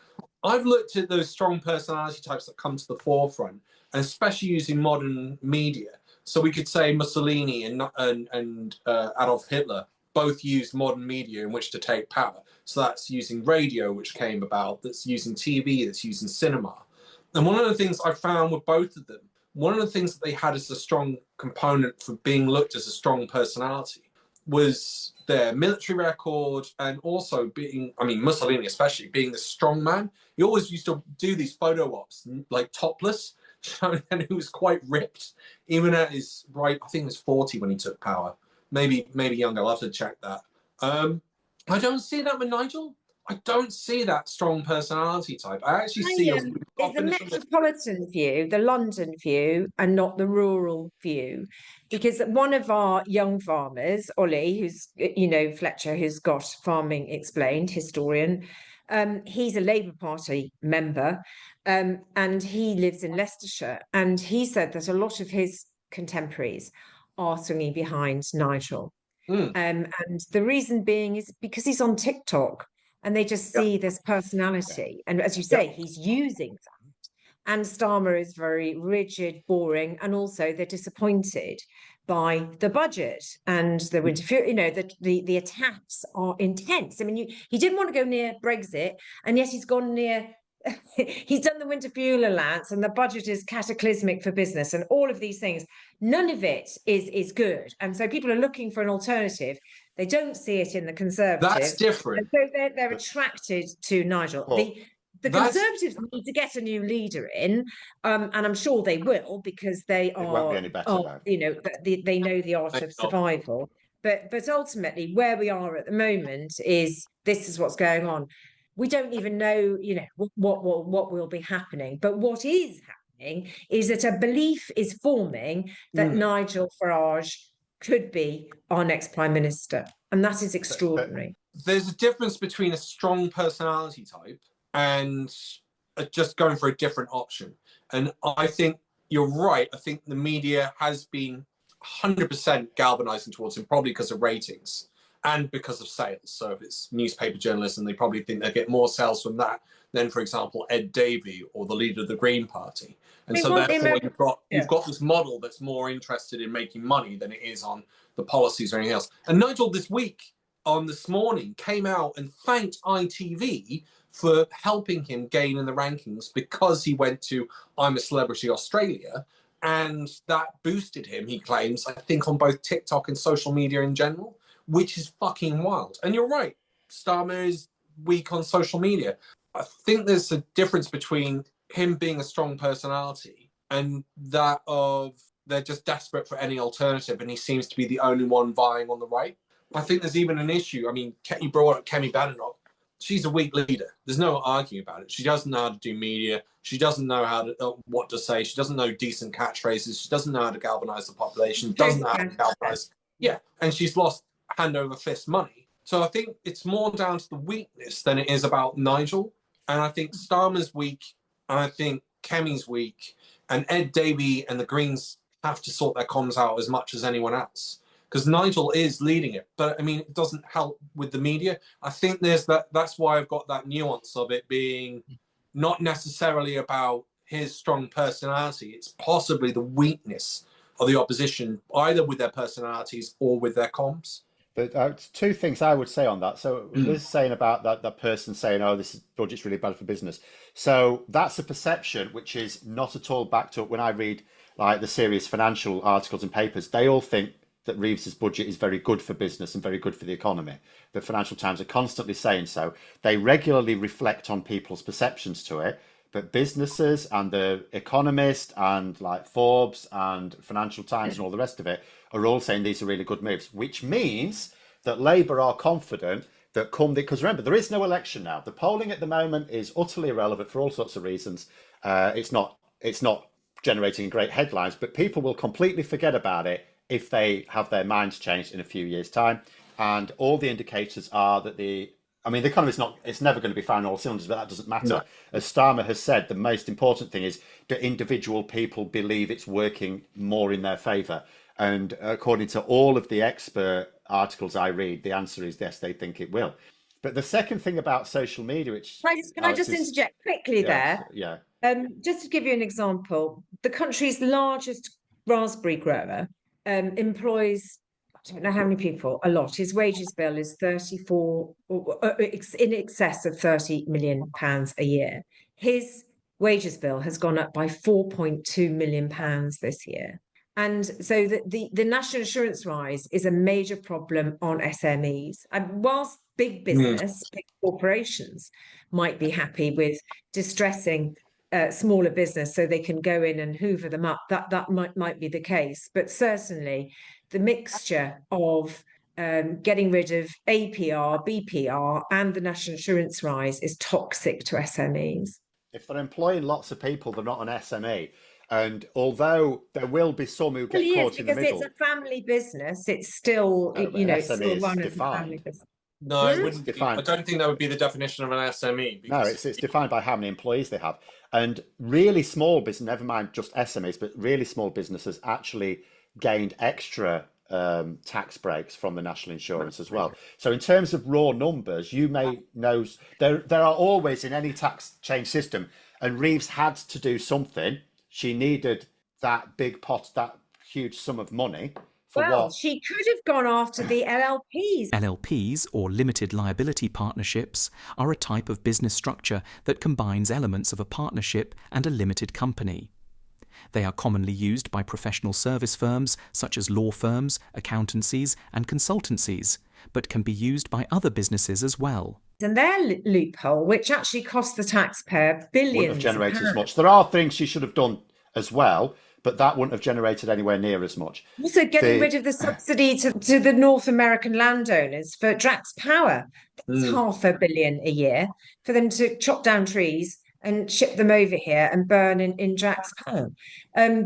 I've looked at those strong personality types that come to the forefront, and especially using modern media. So we could say Mussolini and Adolf Hitler both used modern media in which to take power. So that's using radio, which came about, that's using TV, that's using cinema. And one of the things I found with both of them, one of the things that they had as a strong component for being looked as a strong personality was their military record, and also being, I mean, Mussolini especially, being the strong man. He always used to do these photo ops, like topless, showing that he was quite ripped, even at his, I think he was 40 when he took power. Maybe younger. I'll have to check that. I don't see that with Nigel. I don't see that strong personality type. I actually see it's the metropolitan view, the London view, and not the rural view. Because one of our young farmers, Ollie, who's, Fletcher, who's got Farming Explained, historian, he's a Labour Party member, and he lives in Leicestershire. And he said that a lot of his contemporaries are swinging behind Nigel. And the reason being is because he's on TikTok, and they just see this personality. And as you say, he's using that. And Starmer is very rigid, boring, and also they're disappointed by the budget and the winter fuel. The attacks are intense. I mean, he didn't want to go near Brexit, and yet he's gone near. He's done the winter fuel allowance, and the budget is cataclysmic for business, and all of these things. None of it is good, and so people are looking for an alternative. They don't see it in the Conservatives. That's different. And so they're attracted to Nigel. The Conservatives need to get a new leader in, and I'm sure they will, because they are. It won't be any better. They know the art of survival. But ultimately, where we are at the moment is this is what's going on. We don't even know, what will be happening. But what is happening is that a belief is forming that Nigel Farage could be our next Prime Minister. And that is extraordinary. There's a difference between a strong personality type and just going for a different option. And I think you're right. I think the media has been 100% galvanizing towards him, probably because of ratings and because of sales. So if it's newspaper journalism, they probably think they get more sales from that than, for example, Ed Davey or the leader of the Green Party. And so therefore you've got this model that's more interested in making money than it is on the policies or anything else. And Nigel this morning came out and thanked ITV for helping him gain in the rankings, because he went to I'm a Celebrity Australia, and that boosted him, he claims, I think, on both TikTok and social media in general, which is fucking wild. And you're right, Starmer is weak on social media. I think there's a difference between him being a strong personality and that of they're just desperate for any alternative, and he seems to be the only one vying on the right. I think there's even an issue. I mean, you brought up Kemi Badenoch. She's a weak leader. There's no arguing about it. She doesn't know how to do media. She doesn't know what to say. She doesn't know decent catchphrases. She doesn't know how to galvanize the population. Doesn't know how to galvanize. Yeah, and she's lost hand over fist money. So I think it's more down to the weakness than it is about Nigel. And I think Starmer's weak, and I think Kemi's weak, and Ed Davey and the Greens have to sort their comms out as much as anyone else, because Nigel is leading it. But I mean, it doesn't help with the media. I think there's that's why I've got that nuance of it being not necessarily about his strong personality. It's possibly the weakness of the opposition, either with their personalities or with their comms. But 2 things I would say on that. So Liz saying about that person saying, oh, this budget's really bad for business. So that's a perception which is not at all backed up. When I read like the serious financial articles and papers, they all think that Reeves's budget is very good for business and very good for the economy. The Financial Times are constantly saying so. They regularly reflect on people's perceptions to it. But businesses and the Economist and like Forbes and Financial Times and all the rest of it are all saying these are really good moves, which means that Labour are confident that because remember, there is no election now. The polling at the moment is utterly irrelevant for all sorts of reasons. It's not generating great headlines, but people will completely forget about it if they have their minds changed in a few years' time. And all the indicators are that the economy it's never going to be firing all cylinders, but that doesn't matter. No. As Starmer has said, the most important thing is that individual people believe it's working more in their favour. And according to all of the expert articles I read, the answer is yes, they think it will. But the second thing about social media, which... Can I just interject quickly there? Yeah. Just to give you an example, the country's largest raspberry grower employs, I don't know how many people, a lot. His wages bill is in excess of £30 million a year. His wages bill has gone up by £4.2 million this year. And so the national insurance rise is a major problem on SMEs. And whilst big business, big corporations might be happy with distressing smaller business so they can go in and hoover them up, that might be the case. But certainly the mixture of getting rid of APR, BPR and the national insurance rise is toxic to SMEs. If they're employing lots of people, they're not an SME. And although there will be some who get caught in the middle, because it's a family business, it's still it's still run as a family business. No, it wouldn't be. I don't think that would be the definition of an SME. No, it's defined by how many employees they have. And really small business, never mind just SMEs, but really small businesses actually gained extra tax breaks from the national insurance as well. So in terms of raw numbers, you may know there are always in any tax change system, and Reeves had to do something. She needed that big pot, that huge sum of money. She could have gone after the LLPs. LLPs, or limited liability partnerships, are a type of business structure that combines elements of a partnership and a limited company. They are commonly used by professional service firms such as law firms, accountancies, and consultancies, but can be used by other businesses as well. And their loophole, which actually cost the taxpayer billions. Wouldn't have generated as much. There are things she should have done as well, but that wouldn't have generated anywhere near as much. Also, getting rid of the subsidy to the North American landowners for Drax Power. That's $500 million a year for them to chop down trees and ship them over here and burn in Drax Power.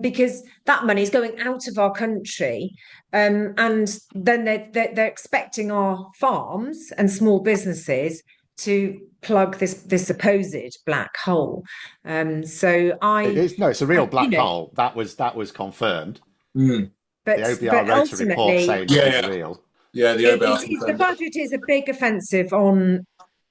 Because that money is going out of our country. And then they're expecting our farms and small businesses to plug this supposed black hole. It's a real black hole. That was confirmed. But the OBR wrote a report saying it's real. Yeah, the budget is a big offensive on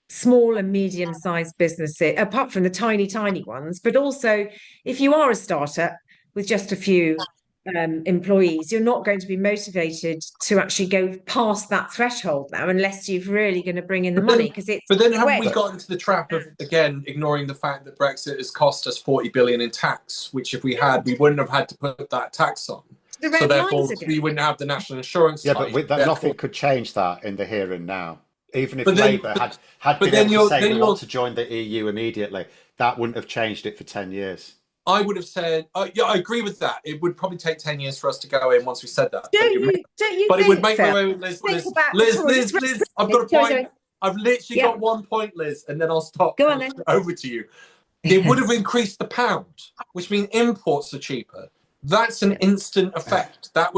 small and medium-sized businesses, apart from the tiny ones. But also, if you are a startup with just a few employees, you're not going to be motivated to actually go past that threshold now, unless you're really going to bring in the money. But then haven't we got into the trap of, again, ignoring the fact that Brexit has cost us 40 billion in tax, which if we had, we wouldn't have had to put that tax on. So therefore, we wouldn't have the national insurance. Yeah, but nothing could change that in the here and now. Even if Labour had been able to say we want to join the EU immediately, that wouldn't have changed it for 10 years. I would have said, yeah, I agree with that. It would probably take 10 years for us to go in once we said that. But it would make my way with Liz, I've got a point. I've literally got 1 point, Liz, and then I'll stop. Go on then. Over to you. It would have increased the pound, which means imports are cheaper. That's an instant effect. I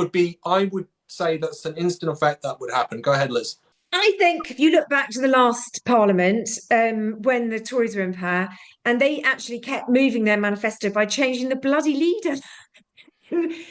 would say that's an instant effect that would happen. Go ahead, Liz. I think if you look back to the last Parliament, when the Tories were in power, and they actually kept moving their manifesto by changing the bloody leader.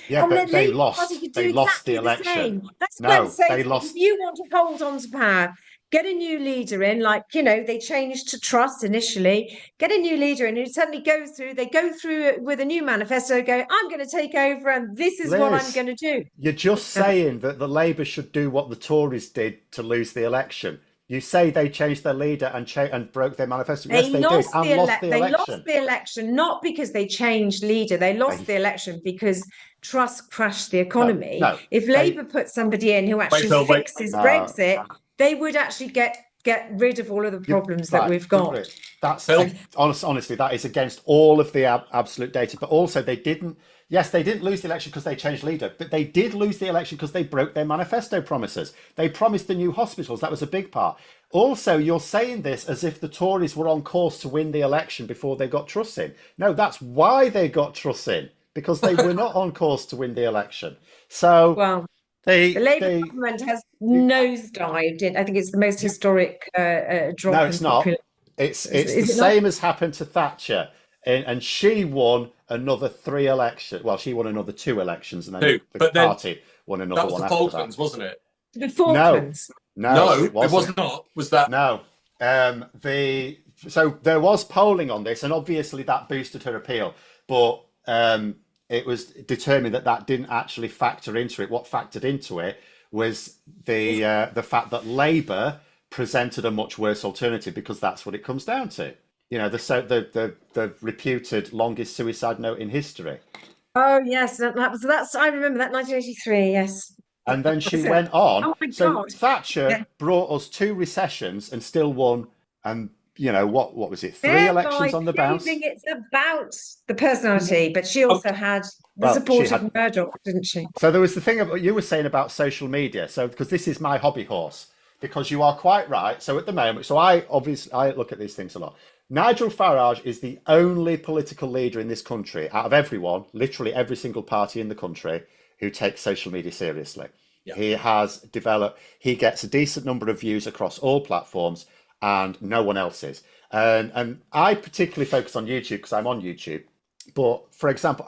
Yeah, but they lost. They lost the election. That's what I'm saying. They lost. If you want to hold on to power, get a new leader in, they changed to Truss initially. Get a new leader in who suddenly they go through it with a new manifesto, go, I'm going to take over and this is what I'm going to do. You're just saying that the Labour should do what the Tories did to lose the election. You say they changed their leader and broke their manifesto. Yes, they did, and lost the election. They lost the election, not because they changed leader. They lost the election because Truss crashed the economy. If Labour put somebody in who actually fixes Brexit, they would actually get get rid of all of the problems that Right, we've got. That's honestly, that is against all of the absolute data. But also, they didn't lose the election because they changed leader, but they did lose the election because they broke their manifesto promises. They promised the new hospitals. That was a big part. Also, you're saying this as if the Tories were on course to win the election before they got Truss in. No, that's why they got Truss in, because they were not on course to win the election. So, well, the Labour government has nosedived. I think it's the most historic drop. No, it's not. It's the same as happened to Thatcher, and she won another 3 elections. Well, she won another 2 elections, and then the party won another one after that. That was the Falklands, wasn't it? The Falklands. No, it was not. Was that? No. So there was polling on this, and obviously that boosted her appeal, but it was determined that didn't actually factor into it. What factored into it was the fact that Labour presented a much worse alternative, because that's what it comes down to. You know, the reputed longest suicide note in history. Oh yes, that's I remember that 1983. Yes. And then she went on. Oh my so God. Thatcher brought us 2 recessions and still won. And you know what was it? 3 elections on the bounce. It's about the personality, but she also had the support of Murdoch, didn't she? So there was the thing about you were saying about social media. So because this is my hobby horse, because you are quite right. So at the moment, I look at these things a lot. Nigel Farage is the only political leader in this country out of everyone, literally every single party in the country, who takes social media seriously. Yeah. He gets a decent number of views across all platforms, and no one else is. And I particularly focus on YouTube because I'm on YouTube. But for example,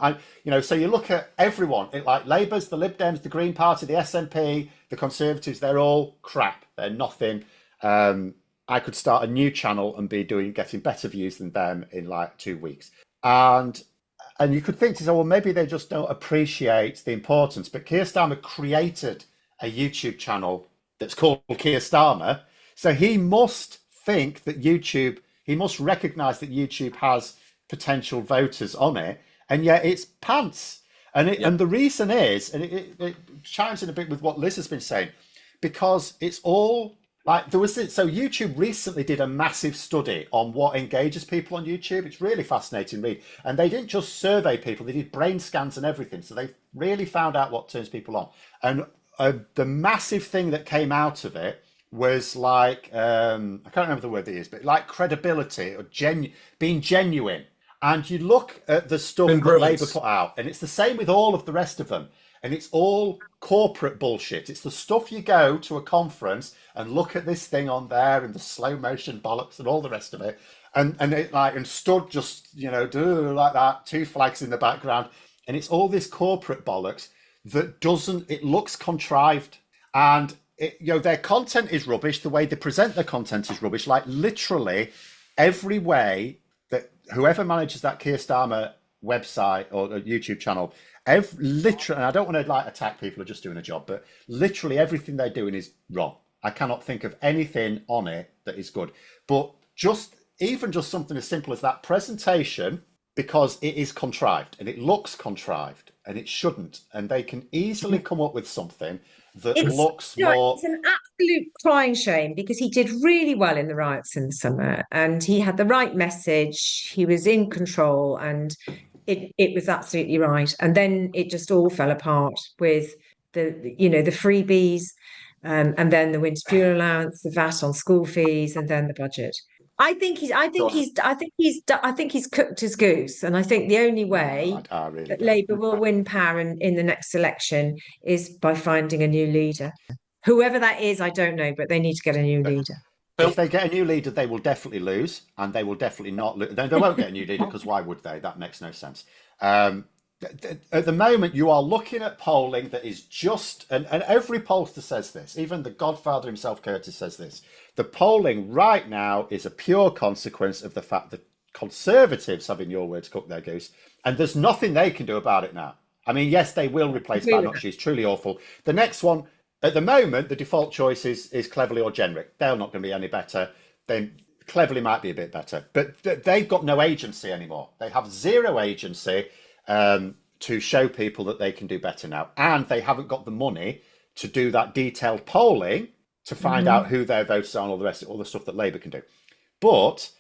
so you look at everyone, like Labour's, the Lib Dems, the Green Party, the SNP, the Conservatives, they're all crap. They're nothing. I could start a new channel and be getting better views than them in like 2 weeks. And you could think to say, well, maybe they just don't appreciate the importance. But Keir Starmer created a YouTube channel that's called Keir Starmer. So he must think that he must recognise that YouTube has potential voters on it. And yet it's pants. And the reason is, and it chimes in a bit with what Liz has been saying, because it's all like so YouTube recently did a massive study on what engages people on YouTube. It's really fascinating read. And they didn't just survey people, they did brain scans and everything. So they really found out what turns people on. And the massive thing that came out of it was like, I can't remember the word they used, but like credibility or being genuine. And you look at the stuff that Labour put out, and it's the same with all of the rest of them. And it's all corporate bullshit. It's the stuff you go to a conference and look at this thing on there and the slow motion bollocks and all the rest of it. And stood just, do like that, 2 flags in the background. And it's all this corporate bollocks that it looks contrived. And their content is rubbish. The way they present their content is rubbish. Like literally every way that whoever manages that Keir Starmer website or YouTube channel, literally, and I don't want to attack people who are just doing a job, but literally everything they're doing is wrong. I cannot think of anything on it that is good. But even just something as simple as that presentation, because it is contrived and it looks contrived and it shouldn't, and they can easily come up with something that looks more. It's an absolute crying shame, because he did really well in the riots in the summer, and he had the right message. He was in control, and it was absolutely right. And then it just all fell apart with the freebies, and then the winter fuel allowance, the VAT on school fees, and then the budget. I think he's cooked his goose, and I think the only way that Labour will win power in the next election is by finding a new leader. Whoever that is, I don't know, but they need to get a new leader. If they get a new leader, they will definitely lose, and they will definitely not lose. They won't get a new leader, because why would they? That makes no sense. At the moment, you are looking at polling that is just, and every pollster says this, even the godfather himself, Curtis, says this. The polling right now is a pure consequence of the fact that Conservatives have, in your words, cooked their goose, and there's nothing they can do about it now. I mean, yes, they will replace Bannock. She's truly awful. The next one, at the moment, the default choice is Cleverly or Jenrick. They're not going to be any better. Then Cleverly might be a bit better, but they've got no agency anymore. They have zero agency to show people that they can do better now. And they haven't got the money to do that detailed polling to find out who their voters are and all the rest of all the stuff that Labour can do. But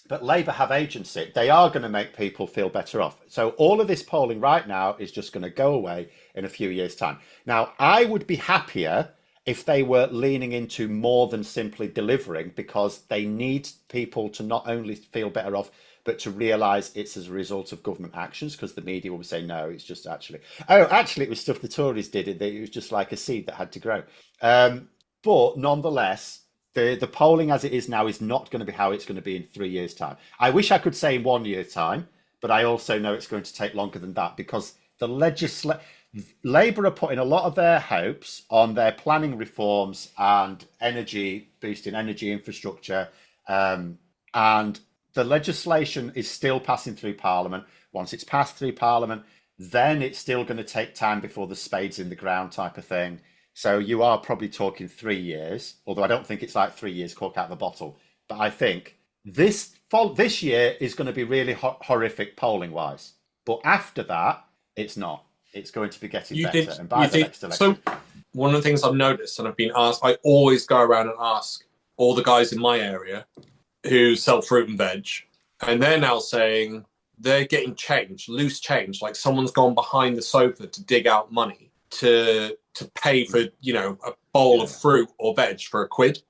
but Labour have agency. They are going to make people feel better off. So all of this polling right now is just going to go away in a few years' time. Now, I would be happier if they were leaning into more than simply delivering, because they need people to not only feel better off, but to realise it's as a result of government actions, because the media will say, no, it's just actually it was stuff the Tories did. It was just like a seed that had to grow. But nonetheless, the polling as it is now is not going to be how it's going to be in 3 years' time. I wish I could say in 1 year's time, but I also know it's going to take longer than that, because the Labour are putting a lot of their hopes on their planning reforms and boosting energy infrastructure, and the legislation is still passing through Parliament. Once it's passed through Parliament, then it's still going to take time before the spade's in the ground type of thing. So you are probably talking 3 years, although I don't think it's like 3 years cork out the bottle. But I think this year is going to be really horrific polling-wise. But after that, it's not. It's going to be getting better. And by the next election... So one of the things I've noticed, and I've been asked, I always go around and ask all the guys in my area who sell fruit and veg, and they're now saying they're getting change, loose change, like someone's gone behind the sofa to dig out money to pay for, a bowl of fruit or veg for £1.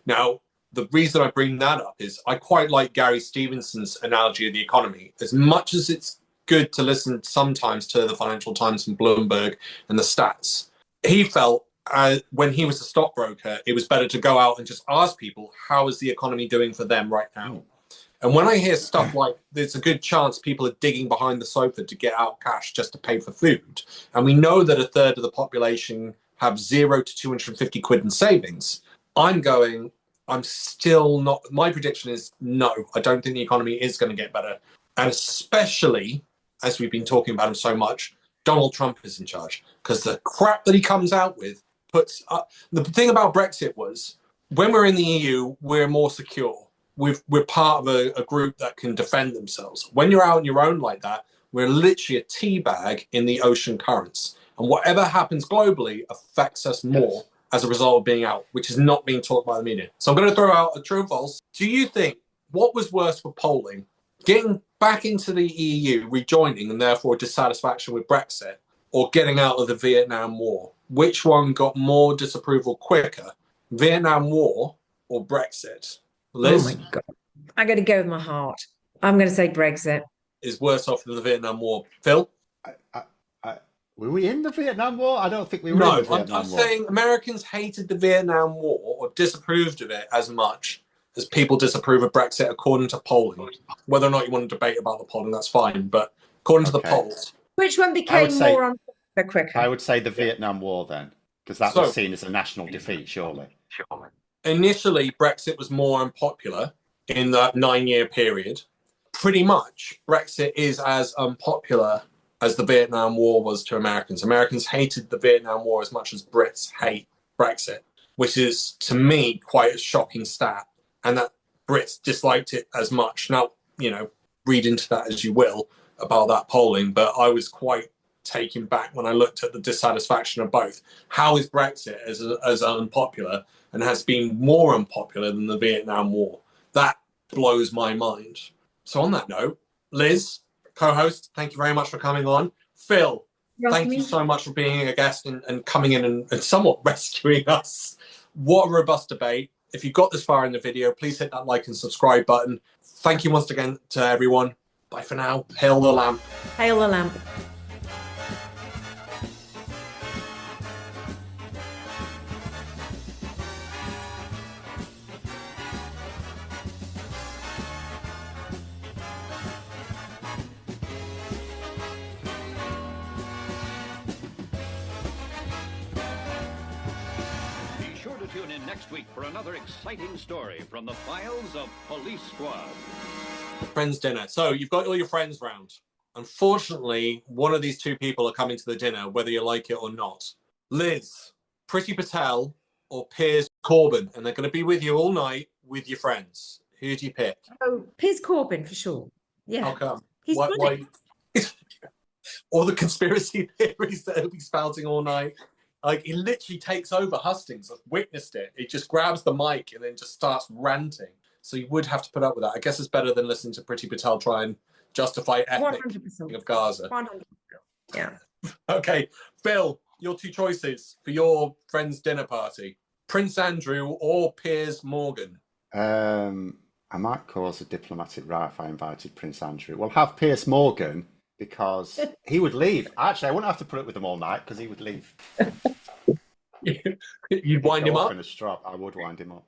Now, the reason I bring that up is I quite like Gary Stevenson's analogy of the economy. As much as it's good to listen sometimes to the Financial Times and Bloomberg and the stats, he felt when he was a stockbroker, it was better to go out and just ask people, how is the economy doing for them right now? And when I hear stuff like there's a good chance people are digging behind the sofa to get out cash just to pay for food, and we know that a third of the population have £0 to £250 in savings, I'm still not, my prediction is no, I don't think the economy is going to get better. And especially, as we've been talking about him so much, Donald Trump is in charge, because the crap that he comes out with puts up. The thing about Brexit was, when we're in the EU, we're more secure. We're part of a group that can defend themselves. When you're out on your own like that, we're literally a tea bag in the ocean currents. And whatever happens globally affects us more as a result of being out, which is not being talked by the media. So I'm going to throw out a true or false. Do you think, what was worse for polling, getting back into the EU, rejoining, and therefore dissatisfaction with Brexit, or getting out of the Vietnam War? Which one got more disapproval quicker, Vietnam War or Brexit? Liz? Oh my God. I'm going to go with my heart. I'm going to say Brexit. Is worse off than the Vietnam War. Phil? Were we in the Vietnam War? I don't think we were in the Vietnam War. I'm saying Americans hated the Vietnam War or disapproved of it as much as people disapprove of Brexit according to polling. Whether or not you want to debate about the polling, that's fine. But according to the polls. Which one became more unpopular quicker? I would say the Vietnam War then, because that was seen as a national defeat, surely. Initially, Brexit was more unpopular in that 9-year period. Pretty much, Brexit is as unpopular as the Vietnam War was to Americans. Americans hated the Vietnam War as much as Brits hate Brexit, which is, to me, quite a shocking stat. And that Brits disliked it as much. Now, read into that as you will about that polling, but I was quite taken back when I looked at the dissatisfaction of both. How is Brexit as unpopular and has been more unpopular than the Vietnam War? That blows my mind. So on that note, Liz, co-host, thank you very much for coming on. Phil, thank you so much for being a guest and coming in and somewhat rescuing us. What a robust debate. If you got this far in the video, please hit that like and subscribe button. Thank you once again to everyone. Bye for now. Hail the lamp. Hail the lamp. Tune in next week for another exciting story from the files of Police Squad. Friends dinner. So you've got all your friends round. Unfortunately, one of these two people are coming to the dinner, whether you like it or not. Liz, Priti Patel, or Piers Corbyn, and they're going to be with you all night with your friends. Who do you pick? Oh, Piers Corbyn for sure. Yeah. How come? He's funny. All the conspiracy theories that he'll be spouting all night. Like, he literally takes over hustings. I've witnessed it. He just grabs the mic and then just starts ranting. So you would have to put up with that. I guess it's better than listening to Priti Patel try and justify ethnic 100%. of Gaza. 100%. Yeah. Okay, Phil, your two choices for your friend's dinner party: Prince Andrew or Piers Morgan. I might cause a diplomatic row if I invited Prince Andrew. We'll have Piers Morgan because he would leave. Actually, I wouldn't have to put up with him all night because he would leave. You'd wind him up? In a strap. I would wind him up.